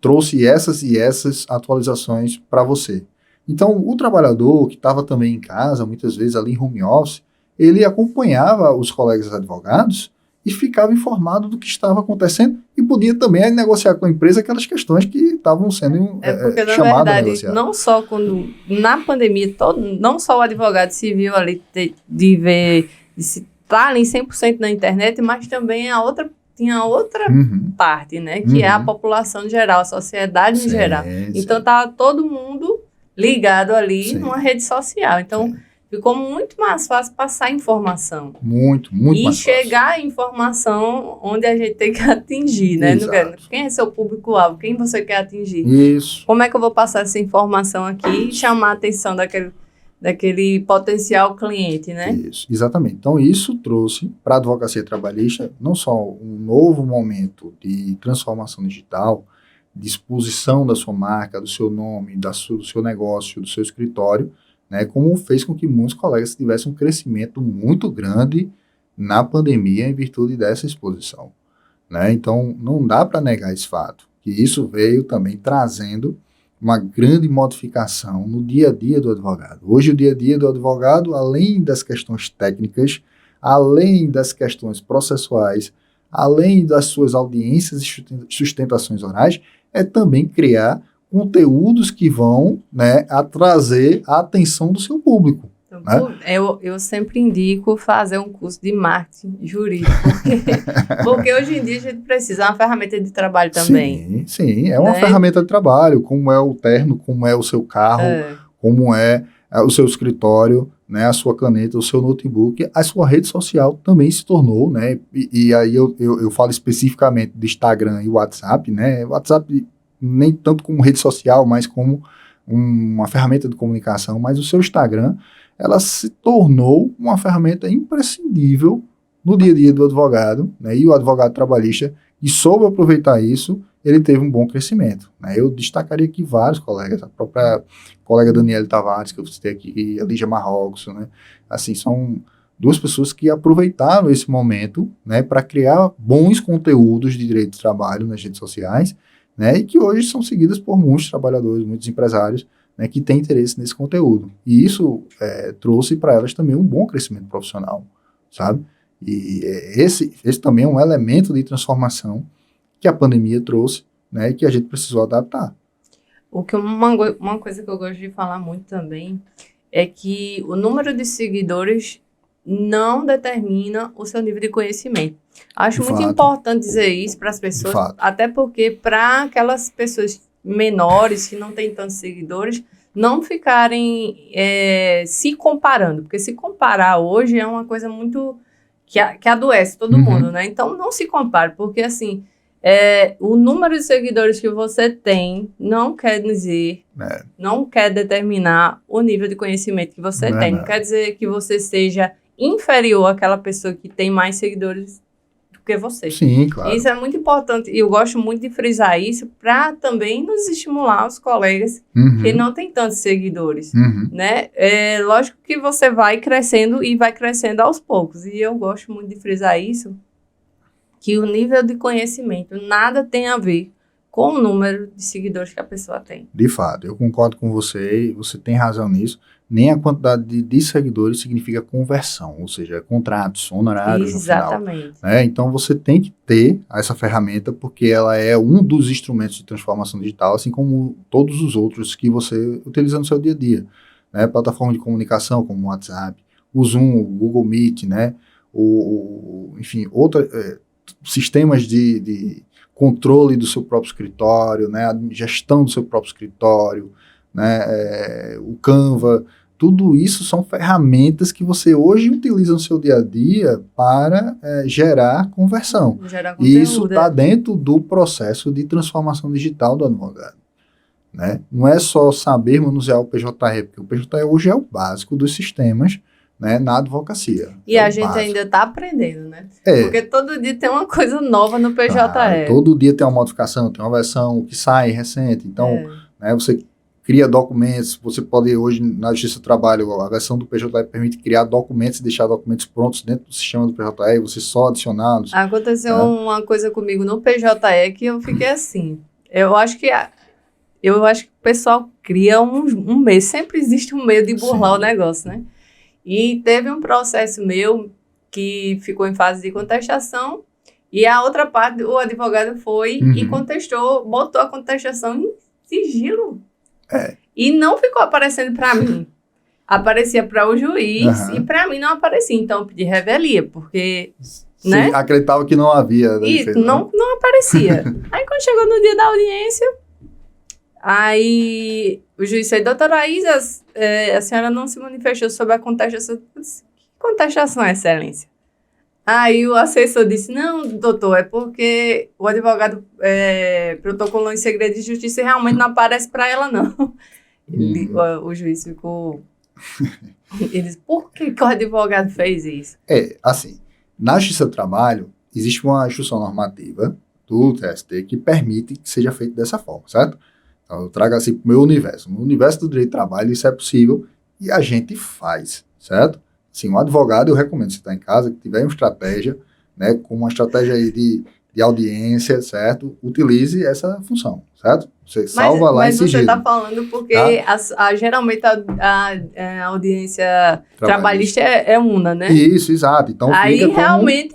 trouxe essas e essas atualizações para você. Então, o trabalhador que estava também em casa, muitas vezes ali em home office, ele acompanhava os colegas advogados e ficava informado do que estava acontecendo e podia também negociar com a empresa aquelas questões que estavam sendo porque, na chamadas a verdade, negociar. não só quando, na pandemia, não só o advogado se viu ali de se estar ali 100% na internet, mas também tinha outra parte, né? Que é a população em geral, a sociedade em geral. Então, estava todo mundo ligado ali numa rede social. Então, ficou muito mais fácil passar informação. Muito mais fácil. E chegar a informação onde a gente tem que atingir, né? Quem é seu público-alvo? Quem você quer atingir? Isso. Como é que eu vou passar essa informação aqui e chamar a atenção daquele potencial cliente, né? Isso, exatamente. Então, isso trouxe para a advocacia trabalhista não só um novo momento de transformação digital, de exposição da sua marca, do seu nome, do seu negócio, do seu escritório, né, como fez com que muitos colegas tivessem um crescimento muito grande na pandemia em virtude dessa exposição, né? Então, não dá para negar esse fato, que isso veio também trazendo uma grande modificação no dia a dia do advogado. Hoje, o dia a dia do advogado, além das questões técnicas, além das questões processuais, além das suas audiências e sustentações orais, é também criar conteúdos que vão, né, a trazer a atenção do seu público. Então, né? Eu sempre indico fazer um curso de marketing jurídico, porque hoje em dia a gente precisa, é uma ferramenta de trabalho também. Sim, é uma ferramenta de trabalho, como é o terno, como é o seu carro, como é o seu escritório, né, a sua caneta, o seu notebook, a sua rede social também se tornou, né, e aí eu falo especificamente do Instagram e WhatsApp, né, WhatsApp nem tanto como rede social, mas como uma ferramenta de comunicação, mas o seu Instagram, ela se tornou uma ferramenta imprescindível no dia a dia do advogado, né, e o advogado trabalhista, que soube aproveitar isso, ele teve um bom crescimento, né. Eu destacaria aqui vários colegas, a própria colega Daniele Tavares, que eu citei aqui, e a Lígia Marrocos, né, assim, são duas pessoas que aproveitaram esse momento, né, para criar bons conteúdos de direito do trabalho nas redes sociais, né, e que hoje são seguidas por muitos trabalhadores, muitos empresários, né, que têm interesse nesse conteúdo. E isso trouxe para elas também um bom crescimento profissional, sabe? E esse também é um elemento de transformação que a pandemia trouxe, né, e que a gente precisou adaptar. Uma coisa que eu gosto de falar muito também é que o número de seguidores não determina o seu nível de conhecimento. Acho muito importante dizer isso para as pessoas, até porque para aquelas pessoas menores que não têm tantos seguidores, não ficarem se comparando, porque se comparar hoje é uma coisa muito que adoece todo mundo, né? Então não se compare, porque assim, o número de seguidores que você tem não quer dizer, não quer determinar o nível de conhecimento que você tem, não quer dizer que você seja inferior àquela pessoa que tem mais seguidores do que você. Sim, claro. Isso é muito importante e eu gosto muito de frisar isso para também nos estimular os colegas que não têm tantos seguidores, né? Lógico que você vai crescendo e vai crescendo aos poucos e eu gosto muito de frisar isso, que o nível de conhecimento nada tem a ver com o número de seguidores que a pessoa tem. De fato, eu concordo com você, você tem razão nisso. Nem a quantidade de seguidores significa conversão, ou seja, contratos, honorários no final. Exatamente. Né? Então, você tem que ter essa ferramenta porque ela é um dos instrumentos de transformação digital, assim como todos os outros que você utiliza no seu dia a dia. Né? Plataforma de comunicação como o WhatsApp, o Zoom, o Google Meet, né? Enfim, sistemas de controle do seu próprio escritório, né? A gestão do seu próprio escritório, né? O Canva. Tudo isso são ferramentas que você hoje utiliza no seu dia a dia para gerar conversão. E isso está dentro do processo de transformação digital do advogado. Né? Não é só saber manusear o PJE, porque o PJE hoje é o básico dos sistemas, né, na advocacia. E a gente ainda está aprendendo, né? Porque todo dia tem uma coisa nova no PJE. Todo dia tem uma modificação, tem uma versão que sai recente. Então, né, você cria documentos, você pode hoje, na Justiça do Trabalho, a versão do PJE permite criar documentos e deixar documentos prontos dentro do sistema do PJE, você só adicioná-los. Aconteceu uma coisa comigo no PJE que eu fiquei assim, eu acho que o pessoal cria um medo, sempre existe um medo de burlar o negócio, né? E teve um processo meu que ficou em fase de contestação e a outra parte, o advogado foi e contestou, botou a contestação em sigilo. E não ficou aparecendo para mim. Aparecia para o juiz e para mim não aparecia. Então eu pedi revelia, porque... né? Acreditava que não havia. E não aparecia. Aí quando chegou no dia da audiência, aí o juiz disse, doutora Isa, a senhora não se manifestou sobre a contestação. Que contestação, excelência? Aí o assessor disse, não, doutor, é porque o advogado protocolou em segredo de justiça e realmente não aparece para ela, não. O juiz ficou... Ele disse, por que o advogado fez isso? Assim, na Justiça do Trabalho, existe uma instrução normativa do TST que permite que seja feito dessa forma, certo? Então, eu trago assim para o meu universo. No universo do direito do trabalho, isso é possível e a gente faz, certo? Sim, um advogado, eu recomendo, se está em casa, que tiver uma estratégia, né, com uma estratégia aí de audiência, certo? Utilize essa função, certo? Você salva lá em sigilo. Mas você está falando porque geralmente a audiência trabalhista é una, né? Isso, exato. Então aí realmente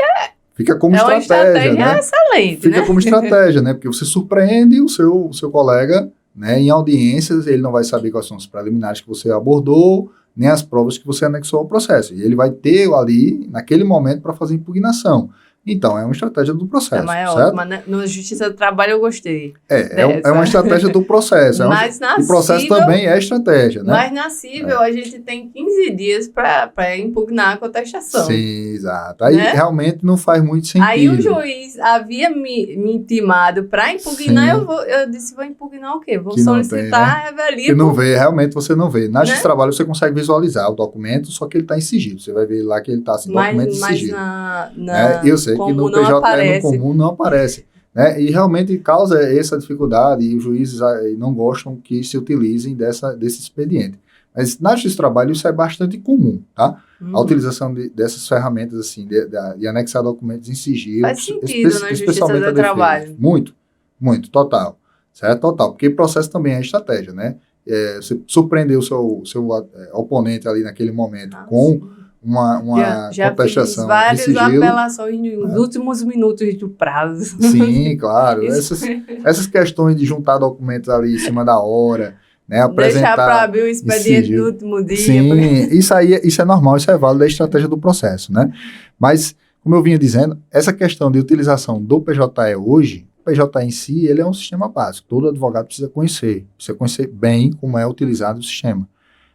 fica como estratégia, né? Excelente, fica como estratégia, né? Porque você surpreende o seu colega, né? Em audiências, ele não vai saber quais são os preliminares que você abordou, nem as provas que você anexou ao processo. E ele vai ter ali, naquele momento, para fazer impugnação. Então, é uma estratégia do processo, mas certo? Mas no Justiça do Trabalho eu gostei. É uma estratégia do processo. O processo também é estratégia, né? Mas na cível a gente tem 15 dias para impugnar a contestação. Sim, exato. Aí realmente não faz muito sentido. Aí o juiz havia me intimado para impugnar, eu disse, vou impugnar o quê? Vou solicitar a revelia. Que não vê, realmente você não vê. Na Justiça do Trabalho você consegue visualizar o documento, só que ele está em sigilo. Você vai ver lá que ele está assim, documento em sigilo. Eu sei que no PJE, no comum, não aparece. Né? E realmente causa essa dificuldade e os juízes não gostam que se utilizem desse expediente. Mas na Justiça do Trabalho isso é bastante comum, tá? A utilização dessas ferramentas, assim, de anexar documentos em sigilo. Faz sentido na Justiça do Trabalho. Muito, muito, total. Certo? Total, porque processo também é estratégia, né? Você surpreender o seu oponente ali naquele momento com uma contestação fiz várias apelações nos últimos minutos do prazo. Sim, claro. Essas questões de juntar documentos ali em cima da hora, né, apresentar... Deixar para abrir o expediente no último dia. Sim, isso é normal, isso é válido da estratégia do processo, né? Mas, como eu vinha dizendo, essa questão de utilização do PJE hoje, o PJE em si, ele é um sistema básico. Todo advogado precisa conhecer bem como é utilizado o sistema.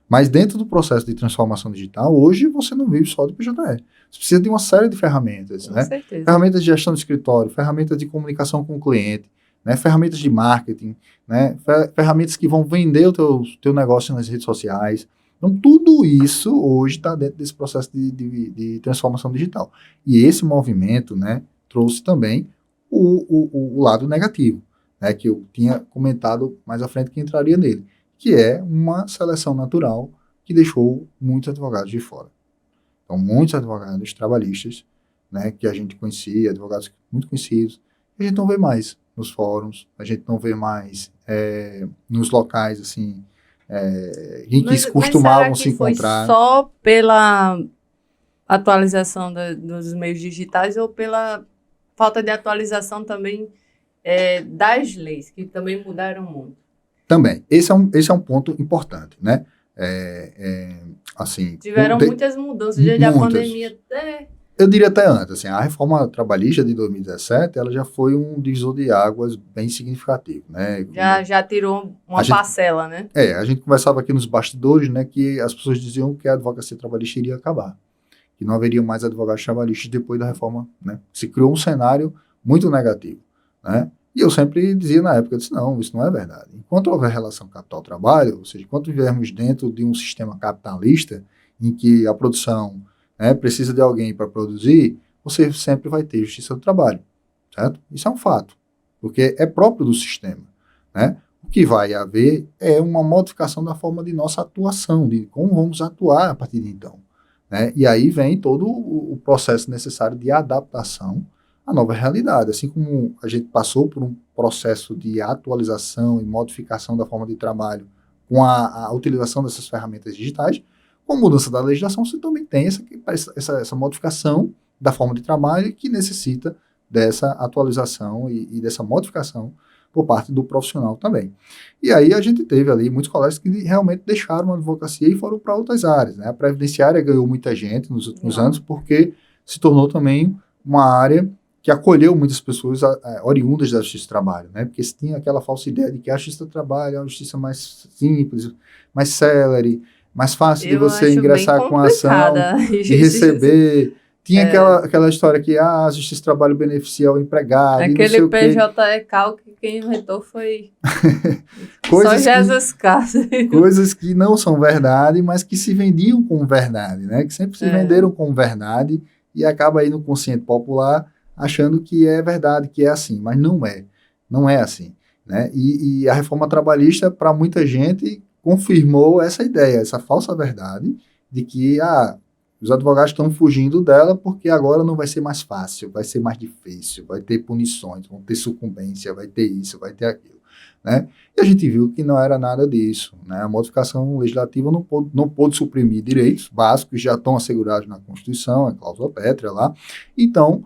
Mas dentro do processo de transformação digital, hoje você não vive só do PJE. Você precisa de uma série de ferramentas, né? Certeza. Ferramentas de gestão de escritório, ferramentas de comunicação com o cliente, né? Ferramentas de marketing, né? Ferramentas que vão vender o teu negócio nas redes sociais. Então, tudo isso hoje está dentro desse processo de transformação digital. E esse movimento, né, trouxe também o lado negativo, né, que eu tinha comentado mais à frente que entraria nele, que é uma seleção natural que deixou muitos advogados de fora. Então, muitos advogados trabalhistas, né, que a gente conhecia, advogados muito conhecidos, a gente não vê mais nos fóruns, a gente não vê mais nos locais, assim, em que costumavam se encontrar. Foi só pela atualização dos meios digitais ou pela falta de atualização também das leis, que também mudaram muito? Também. Esse é um ponto importante, né? Assim, tiveram muitas mudanças, desde a pandemia até... Eu diria até antes, assim, a reforma trabalhista de 2017, ela já foi um divisor de águas bem significativo, né? Já tirou uma parcela, né? A gente conversava aqui nos bastidores, né, que as pessoas diziam que a advocacia trabalhista iria acabar, que não haveria mais advogados trabalhistas depois da reforma, né? Se criou um cenário muito negativo, né? E eu sempre dizia na época, eu disse, não, isso não é verdade. Enquanto houver relação capital-trabalho, ou seja, enquanto vivermos dentro de um sistema capitalista, em que a produção, né, precisa de alguém para produzir, você sempre vai ter justiça do trabalho, certo? Isso é um fato, porque é próprio do sistema, né? O que vai haver é uma modificação da forma de nossa atuação, de como vamos atuar a partir de então, né? E aí vem todo o processo necessário de adaptação à nova realidade. Assim como a gente passou por um processo de atualização e modificação da forma de trabalho com a utilização dessas ferramentas digitais, com a mudança da legislação, você também tem essa modificação da forma de trabalho que necessita dessa atualização e dessa modificação por parte do profissional também. E aí a gente teve ali muitos colegas que realmente deixaram a advocacia e foram para outras áreas, né? A previdenciária ganhou muita gente nos últimos anos porque se tornou também uma área que acolheu muitas pessoas oriundas da justiça do trabalho, né? Porque se tinha aquela falsa ideia de que a justiça do trabalho é uma justiça mais simples, mais célere, mais fácil de você ingressar com a ação e receber. Tinha aquela história que a justiça do trabalho beneficia o empregado. Aquele PJE-CAL que quem inventou foi só Jesus Carlos. Coisas que não são verdade, mas que se vendiam como verdade, né? Que sempre se venderam como verdade e acaba aí no consciente popular achando que é verdade, que é assim, mas não é. Não é assim, né? E a reforma trabalhista, para muita gente, confirmou essa ideia, essa falsa verdade de que os advogados estão fugindo dela porque agora não vai ser mais fácil, vai ser mais difícil, vai ter punições, vão ter sucumbência, vai ter isso, vai ter aquilo, né? E a gente viu que não era nada disso, né? A modificação legislativa não pôde suprimir direitos básicos que já estão assegurados na Constituição, a cláusula pétrea lá. Então,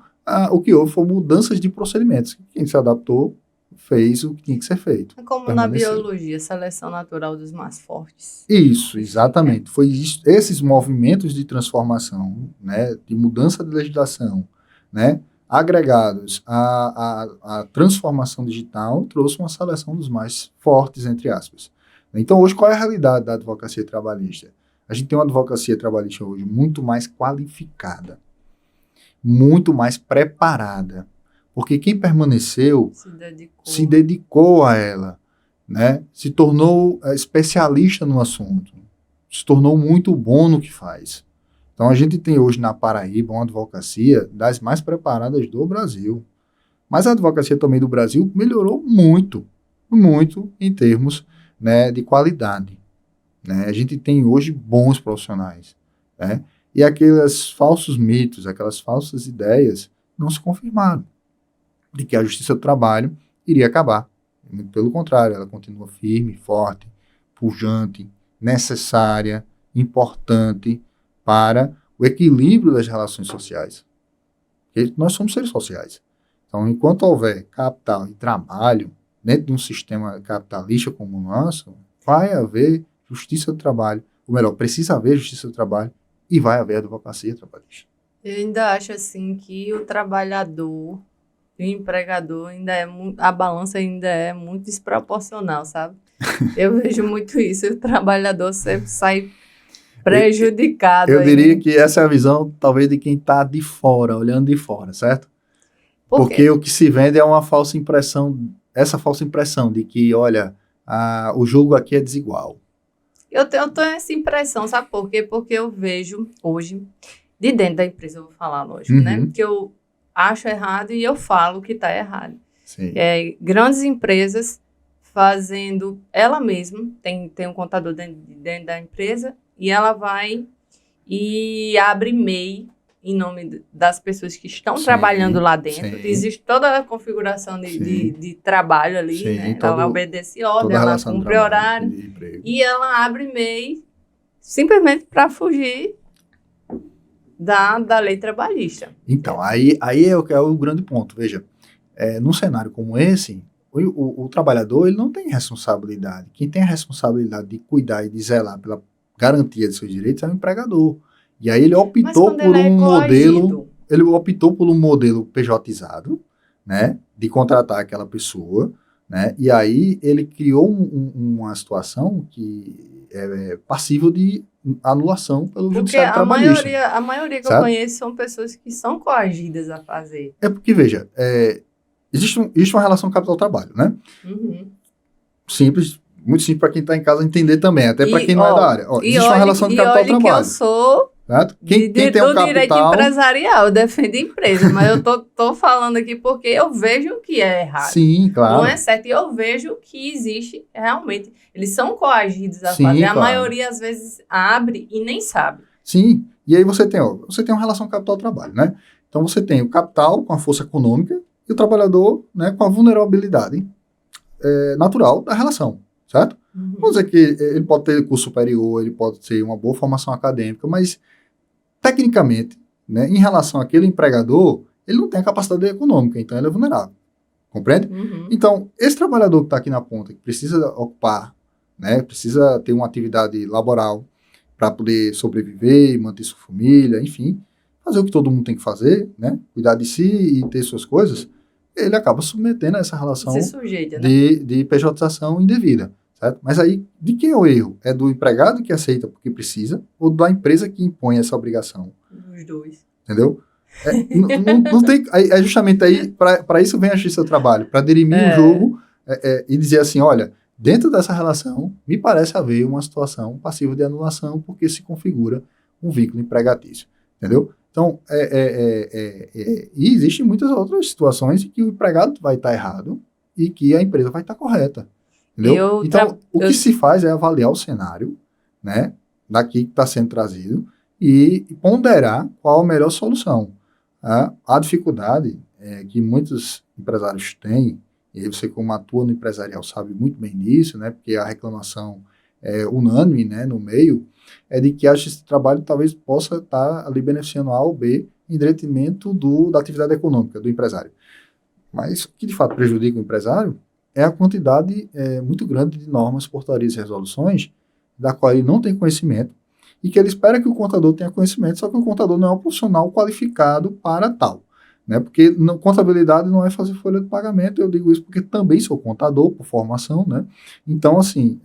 o que houve foi mudanças de procedimentos. Quem se adaptou fez o que tinha que ser feito. É como na biologia, seleção natural dos mais fortes. Isso, exatamente. Foi esses movimentos de transformação, né, de mudança de legislação, né, agregados à transformação digital, trouxe uma seleção dos mais fortes, entre aspas. Então, hoje, qual é a realidade da advocacia trabalhista? A gente tem uma advocacia trabalhista hoje muito mais qualificada, muito mais preparada, porque quem permaneceu se dedicou a ela, né? Se tornou especialista no assunto, se tornou muito bom no que faz. Então a gente tem hoje na Paraíba uma advocacia das mais preparadas do Brasil. Mas a advocacia também do Brasil melhorou muito, muito em termos, né, de qualidade, né? A gente tem hoje bons profissionais, né? E aqueles falsos mitos, aquelas falsas ideias não se confirmaram de que a justiça do trabalho iria acabar. Muito pelo contrário, ela continua firme, forte, pujante, necessária, importante para o equilíbrio das relações sociais. Porque nós somos seres sociais. Então, enquanto houver capital e trabalho dentro de um sistema capitalista como o nosso, vai haver justiça do trabalho. Ou melhor, precisa haver justiça do trabalho e vai haver advocacia trabalhista. Eu ainda acho assim que o trabalhador e o empregador a balança ainda é muito desproporcional, sabe? Eu vejo muito isso, o trabalhador sempre sai prejudicado. Eu diria que essa é a visão, talvez, de quem está de fora, olhando de fora, certo? Porque o que se vende é uma falsa impressão, essa falsa impressão de que, olha, o jogo aqui é desigual. Eu tenho essa impressão, sabe por quê? Porque eu vejo hoje, de dentro da empresa, eu vou falar, lógico, né? Que eu acho errado e eu falo que está errado. Sim. Grandes empresas fazendo ela mesma, tem um contador dentro da empresa, e ela vai e abre MEI em nome das pessoas que estão trabalhando lá dentro. Sim. Existe toda a configuração de trabalho ali, sim, né? Ela obedece ordem, ela cumpre horário, e ela abre MEI simplesmente para fugir da lei trabalhista. Então, aí é o grande ponto. Veja, num cenário como esse, o trabalhador ele não tem responsabilidade. Quem tem a responsabilidade de cuidar e de zelar pela garantia de seus direitos é o empregador. E aí ele optou por um modelo PJizado, né, de contratar aquela pessoa, né, e aí ele criou uma situação que é passível de anulação pelo judiciário trabalhista. Porque a maioria que eu conheço são pessoas que são coagidas a fazer. É porque, veja, existe uma relação capital-trabalho, né? Uhum. Simples, muito simples para quem está em casa entender também, até para quem não é da área. Existe uma relação de capital-trabalho. Que eu sou Certo? Quem tem um capital... direito empresarial, defende a empresa, mas eu tô falando aqui porque eu vejo que é errado. Sim, claro. Não é certo, e eu vejo que existe realmente. Eles são coagidos a Sim, fazer. claro. A maioria, às vezes, abre e nem sabe. Sim, e aí você tem uma relação capital-trabalho, né? Então você tem o capital com a força econômica e o trabalhador, né, com a vulnerabilidade natural da relação, certo? Vamos dizer que ele pode ter curso superior, ele pode ter uma boa formação acadêmica, mas tecnicamente, né, em relação àquele empregador, ele não tem a capacidade econômica, então ele é vulnerável. Compreende? Então, esse trabalhador que está aqui na ponta, que precisa ocupar, né, precisa ter uma atividade laboral para poder sobreviver, manter sua família, enfim, fazer o que todo mundo tem que fazer, né, cuidar de si e ter suas coisas, ele acaba submetendo a essa relação sujeita, né? de pejotização indevida. Certo? Mas aí, de quem é o erro? É do empregado que aceita porque precisa ou da empresa que impõe essa obrigação? Dos dois. Entendeu? Não tem, é justamente aí, para isso vem a Justiça do Trabalho, para dirimir o jogo e dizer assim, olha, dentro dessa relação, me parece haver uma situação passiva de anulação porque se configura um vínculo empregatício. Entendeu? Então, e existem muitas outras situações em que o empregado vai estar errado e que a empresa vai estar correta. Entendeu? Então, o que se faz é avaliar o cenário, né, daqui que está sendo trazido e ponderar qual a melhor solução. A dificuldade que muitos empresários têm, e você como atua no empresarial sabe muito bem disso, né, porque a reclamação é unânime, né, no meio, é de que a Justiça do Trabalho talvez possa estar ali beneficiando A ou B em detrimento da atividade econômica do empresário. Mas o que de fato prejudica o empresário é a quantidade muito grande de normas, portarias e resoluções da qual ele não tem conhecimento e que ele espera que o contador tenha conhecimento, só que o contador não é um profissional qualificado para tal. Né? Porque contabilidade não é fazer folha de pagamento, eu digo isso porque também sou contador por formação, né? Então, assim,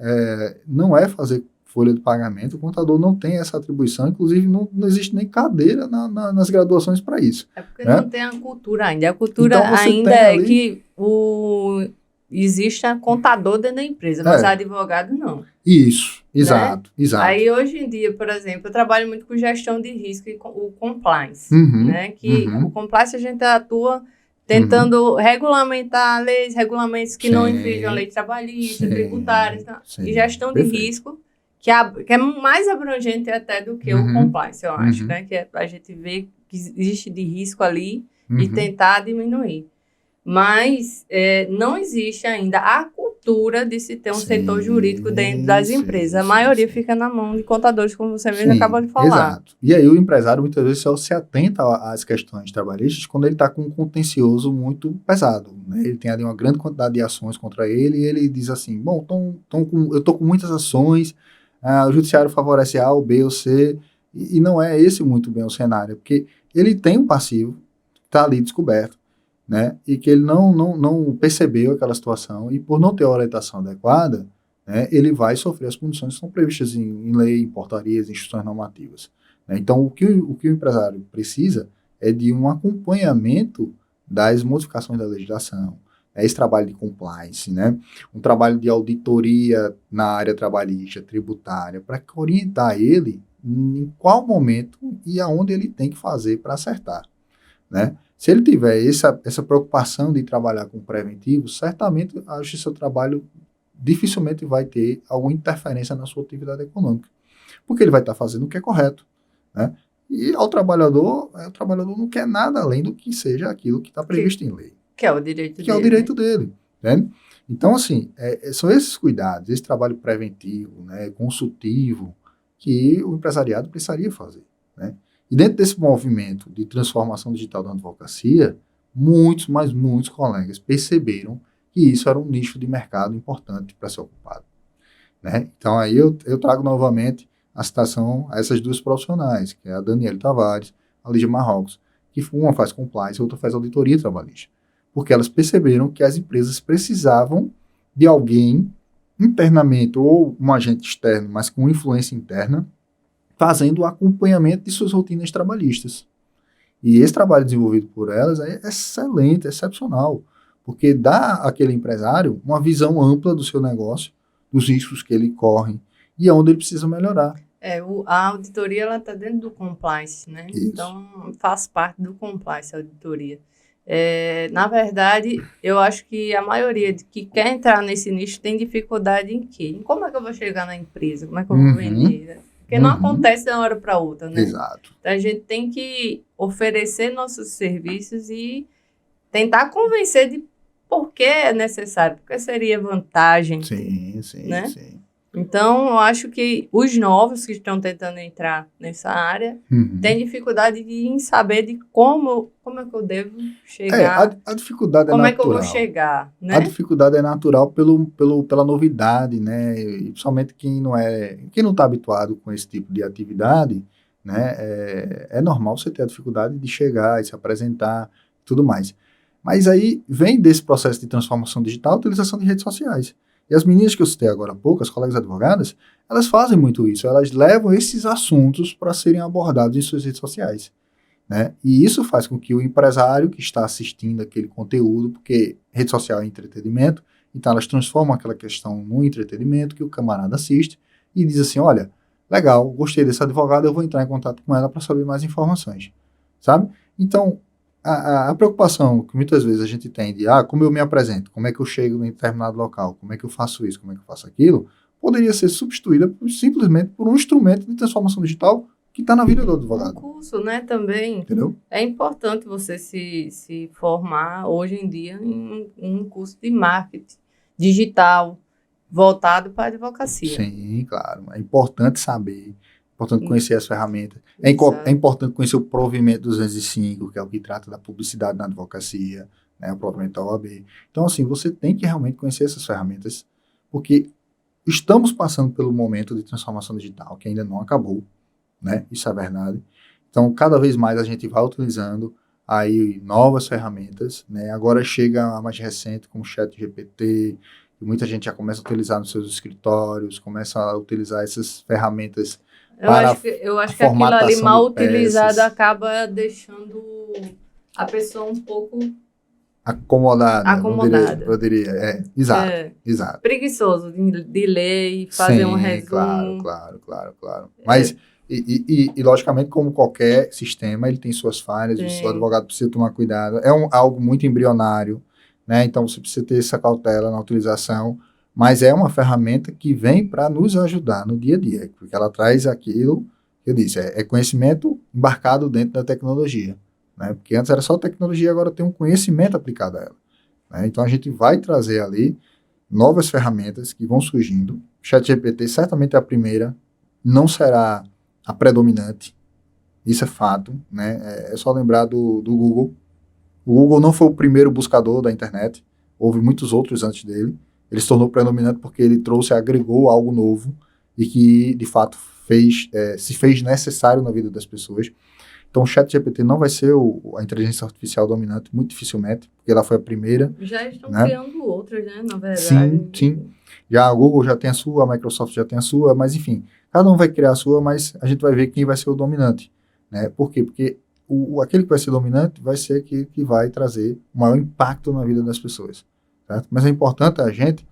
não é fazer folha de pagamento, o contador não tem essa atribuição, inclusive não existe nem cadeira nas graduações para isso. É porque né? não tem a cultura ainda. A cultura então, ainda é que existe a contador dentro da empresa, mas advogado não. Isso, exato, né? Exato. Aí hoje em dia, por exemplo, eu trabalho muito com gestão de risco e o compliance, né? Que o compliance a gente atua tentando regulamentar leis, regulamentos que não infringem a lei trabalhista, tributária, e gestão de risco, que é mais abrangente até do que o compliance, eu acho, né? Que a gente vê que existe de risco ali e tentar diminuir. Mas não existe ainda a cultura de se ter um setor jurídico dentro das empresas. A maioria fica na mão de contadores, como você mesmo acabou de falar. Exato. E aí o empresário muitas vezes só se atenta às questões trabalhistas quando ele está com um contencioso muito pesado. Né? Ele tem ali uma grande quantidade de ações contra ele e ele diz assim, bom, eu estou com muitas ações, o judiciário favorece A, ou B ou C, e não é esse muito bem o cenário, porque ele tem um passivo que está ali descoberto. Né, e que ele não percebeu aquela situação e por não ter a orientação adequada, né, ele vai sofrer as punições que são previstas em lei, em portarias, em instruções normativas. Né. Então, o que o empresário precisa é de um acompanhamento das modificações da legislação, esse trabalho de compliance, né, um trabalho de auditoria na área trabalhista, tributária, para orientar ele em qual momento e aonde ele tem que fazer para acertar. Né? Se ele tiver essa preocupação de trabalhar com preventivo, certamente a Justiça do Trabalho dificilmente vai ter alguma interferência na sua atividade econômica, porque ele vai estar fazendo o que é correto. Né? E o trabalhador não quer nada além do que seja aquilo que está previsto em lei. Que é o direito dele. Que é o direito dele. Né? Então, assim, são esses cuidados, esse trabalho preventivo, né, consultivo, que o empresariado precisaria fazer. Né? E dentro desse movimento de transformação digital da advocacia, muitos colegas perceberam que isso era um nicho de mercado importante para ser ocupado. Né? Então aí eu trago novamente a citação a essas duas profissionais, que é a Daniele Tavares, a Lígia Marrocos, que uma faz compliance e a outra faz auditoria trabalhista. Porque elas perceberam que as empresas precisavam de alguém internamente ou um agente externo, mas com influência interna, fazendo o acompanhamento de suas rotinas trabalhistas. E esse trabalho desenvolvido por elas é excelente, excepcional, porque dá àquele empresário uma visão ampla do seu negócio, dos riscos que ele corre e aonde ele precisa melhorar. A auditoria ela está dentro do compliance, né? Isso. Então, faz parte do compliance a auditoria. Na verdade, eu acho que a maioria de que quer entrar nesse nicho tem dificuldade em quê? Em como é que eu vou chegar na empresa? Como é que eu vou vender? Porque não acontece de uma hora para outra, né? Exato. Então, a gente tem que oferecer nossos serviços e tentar convencer de por que é necessário, porque seria vantagem. Sim, né? sim. Então, eu acho que os novos que estão tentando entrar nessa área têm dificuldade em saber de como é que eu devo chegar. A dificuldade é natural. Como é que eu vou chegar, né? A dificuldade é natural pela novidade, né? E principalmente quem não está habituado com esse tipo de atividade, né? É normal você ter a dificuldade de chegar e se apresentar e tudo mais. Mas aí vem desse processo de transformação digital a utilização de redes sociais. E as meninas que eu citei agora há pouco, as colegas advogadas, elas fazem muito isso. Elas levam esses assuntos para serem abordados em suas redes sociais. Né? E isso faz com que o empresário que está assistindo aquele conteúdo, porque rede social é entretenimento, então elas transformam aquela questão num entretenimento que o camarada assiste e diz assim, olha, legal, gostei desse advogado, eu vou entrar em contato com ela para saber mais informações, sabe? Então, a preocupação que muitas vezes a gente tem de, como eu me apresento, como é que eu chego em determinado local, como é que eu faço isso, como é que eu faço aquilo, poderia ser substituída simplesmente por um instrumento de transformação digital que está na vida do advogado. Um curso, né, também. Entendeu? É importante você se formar hoje em dia em um curso de marketing digital voltado para a advocacia. Sim, claro. É importante saber, é importante conhecer as ferramentas. É importante conhecer o provimento 205, que é o que trata da publicidade na advocacia, né, o provimento da OAB. Então, assim, você tem que realmente conhecer essas ferramentas, porque estamos passando pelo momento de transformação digital, que ainda não acabou. Né? Isso é verdade. Então, cada vez mais a gente vai utilizando aí novas ferramentas, né? Agora chega a mais recente com o ChatGPT, e muita gente já começa a utilizar nos seus escritórios, começa a utilizar essas ferramentas eu acho que aquilo ali mal utilizado acaba deixando a pessoa um pouco acomodada. Eu diria. Exato. Preguiçoso de ler e fazer um resumo. Claro. Mas E, logicamente, como qualquer sistema, ele tem suas falhas, o seu advogado precisa tomar cuidado. É algo muito embrionário, né? Então, você precisa ter essa cautela na utilização, mas é uma ferramenta que vem para nos ajudar no dia a dia, porque ela traz aquilo que eu disse, é conhecimento embarcado dentro da tecnologia, né? Porque antes era só tecnologia, agora tem um conhecimento aplicado a ela, né? Então, a gente vai trazer ali novas ferramentas que vão surgindo. O ChatGPT certamente é a primeira, não será a predominante, isso é fato, né? É só lembrar do Google. O Google não foi o primeiro buscador da internet, houve muitos outros antes dele. Ele se tornou predominante porque ele agregou algo novo e que, de fato, se fez necessário na vida das pessoas. Então, o ChatGPT não vai ser a inteligência artificial dominante, muito dificilmente, porque ela foi a primeira. Já estão criando outras, né, na verdade. Sim. Já a Google já tem a sua, a Microsoft já tem a sua, mas enfim, cada um vai criar a sua, mas a gente vai ver quem vai ser o dominante, né? Por quê? Porque aquele que vai ser dominante vai ser aquele que vai trazer o maior impacto na vida das pessoas, certo? Mas é importante a gente,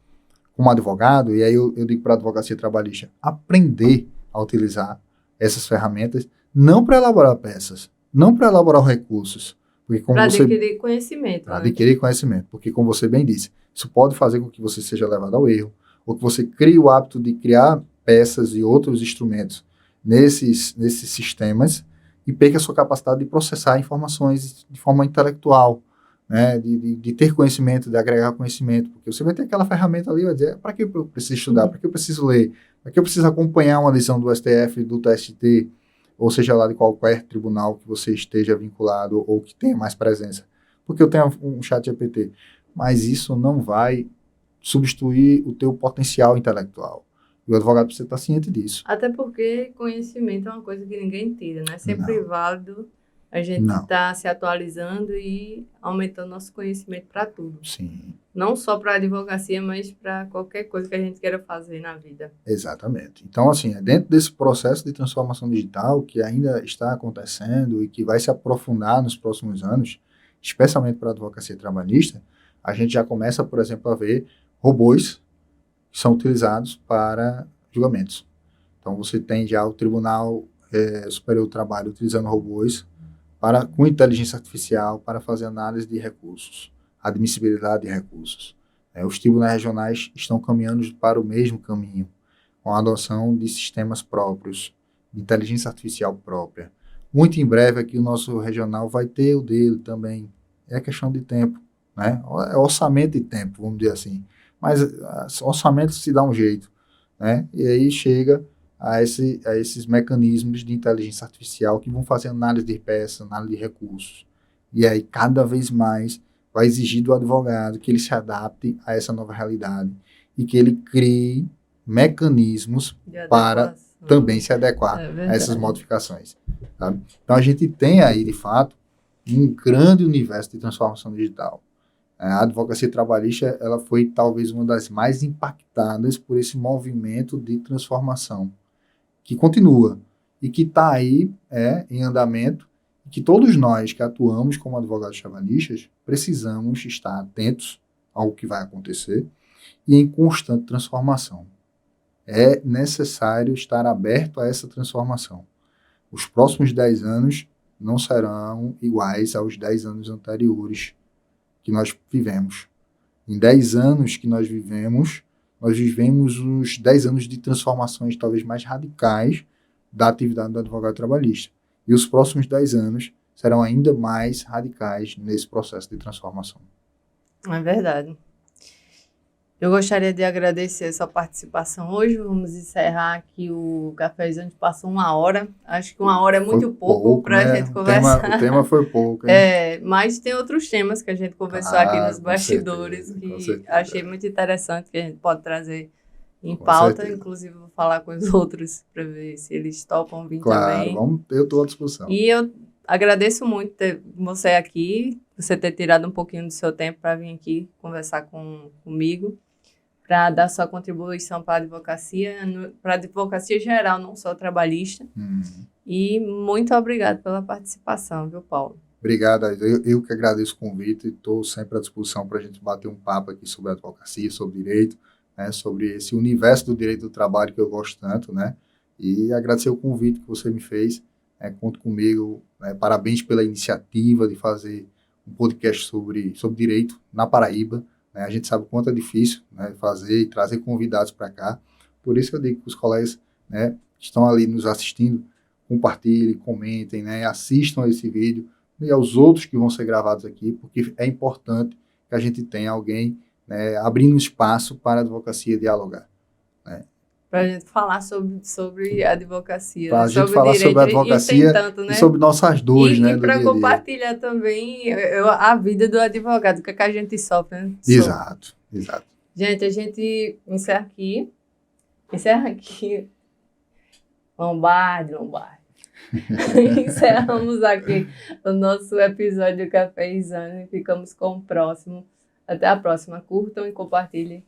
como advogado, e aí eu digo para a advocacia trabalhista, aprender a utilizar essas ferramentas, não para elaborar peças, não para elaborar recursos, para adquirir conhecimento. Para adquirir conhecimento, porque como você bem disse, isso pode fazer com que você seja levado ao erro, ou que você crie o hábito de criar peças e outros instrumentos nesses sistemas e perca a sua capacidade de processar informações de forma intelectual, né, de ter conhecimento, de agregar conhecimento, porque você vai ter aquela ferramenta ali e vai dizer, para que eu preciso estudar, para que eu preciso ler, para que eu preciso acompanhar uma decisão do STF, do TST, ou seja lá de qualquer tribunal que você esteja vinculado ou que tenha mais presença, porque eu tenho um ChatGPT, mas isso não vai substituir o teu potencial intelectual. E o advogado precisa estar ciente disso. Até porque conhecimento é uma coisa que ninguém tira, né? Sempre válido a gente estar se atualizando e aumentando nosso conhecimento para tudo. Sim. Não só para a advocacia, mas para qualquer coisa que a gente queira fazer na vida. Exatamente. Então, assim, é dentro desse processo de transformação digital que ainda está acontecendo e que vai se aprofundar nos próximos anos, especialmente para a advocacia trabalhista, a gente já começa, por exemplo, a ver robôs que são utilizados para julgamentos. Então, você tem já o Tribunal Superior do Trabalho utilizando robôs com inteligência artificial para fazer análise de recursos, admissibilidade de recursos. Os tribunais regionais estão caminhando para o mesmo caminho, com a adoção de sistemas próprios, de inteligência artificial própria. Muito em breve aqui o nosso regional vai ter o dele também. É questão de tempo, né? É orçamento e tempo, vamos dizer assim. Mas orçamento se dá um jeito, né? E aí chega a esses mecanismos de inteligência artificial que vão fazer análise de peça, análise de recursos. E aí, cada vez mais, vai exigir do advogado que ele se adapte a essa nova realidade e que ele crie mecanismos para também se adequar a essas modificações. Sabe? Então, a gente tem aí, de fato, um grande universo de transformação digital. A advocacia trabalhista ela foi talvez uma das mais impactadas por esse movimento de transformação, que continua e que está aí em andamento, e que todos nós que atuamos como advogados trabalhistas precisamos estar atentos ao que vai acontecer e em constante transformação. É necessário estar aberto a essa transformação. Os próximos 10 anos não serão iguais aos 10 anos anteriores que nós vivemos. Em 10 anos que nós vivemos os 10 anos de transformações talvez mais radicais da atividade do advogado trabalhista. E os próximos 10 anos serão ainda mais radicais nesse processo de transformação. É verdade. Eu gostaria de agradecer a sua participação hoje. Vamos encerrar aqui o Cafézão. A gente passou 1 hora. Acho que 1 hora é muito pouco para a gente conversar. O tema foi pouco, hein? Mas tem outros temas que a gente conversou aqui nos bastidores, certeza, que achei muito interessante, que a gente pode trazer em pauta. Inclusive, vou falar com os outros para ver se eles topam vir também. Claro, eu estou à disposição. E eu agradeço muito ter você aqui, você ter tirado um pouquinho do seu tempo para vir aqui conversar comigo, para dar sua contribuição para a advocacia geral, não só trabalhista. E muito obrigado pela participação, viu, Paulo? Obrigado, eu que agradeço o convite e estou sempre à disposição para a gente bater um papo aqui sobre advocacia, sobre direito, né, sobre esse universo do direito do trabalho que eu gosto tanto, né, e agradecer o convite que você me fez, conto comigo, parabéns pela iniciativa de fazer um podcast sobre direito na Paraíba. A gente sabe o quanto é difícil, né, fazer e trazer convidados para cá. Por isso que eu digo que os colegas, né, que estão ali nos assistindo, compartilhem, comentem, né, assistam a esse vídeo e aos outros que vão ser gravados aqui, porque é importante que a gente tenha alguém, né, abrindo espaço para a advocacia dialogar. Né. Para a gente falar sobre a advocacia. Para a gente falar sobre a advocacia e sobre nossas dores, né? E para compartilhar também a vida do advogado, o que a gente sofre. Né? Exato. Gente, a gente encerra aqui. Lombardi. Encerramos aqui o nosso episódio do Cafézão e ficamos com o próximo. Até a próxima. Curtam e compartilhem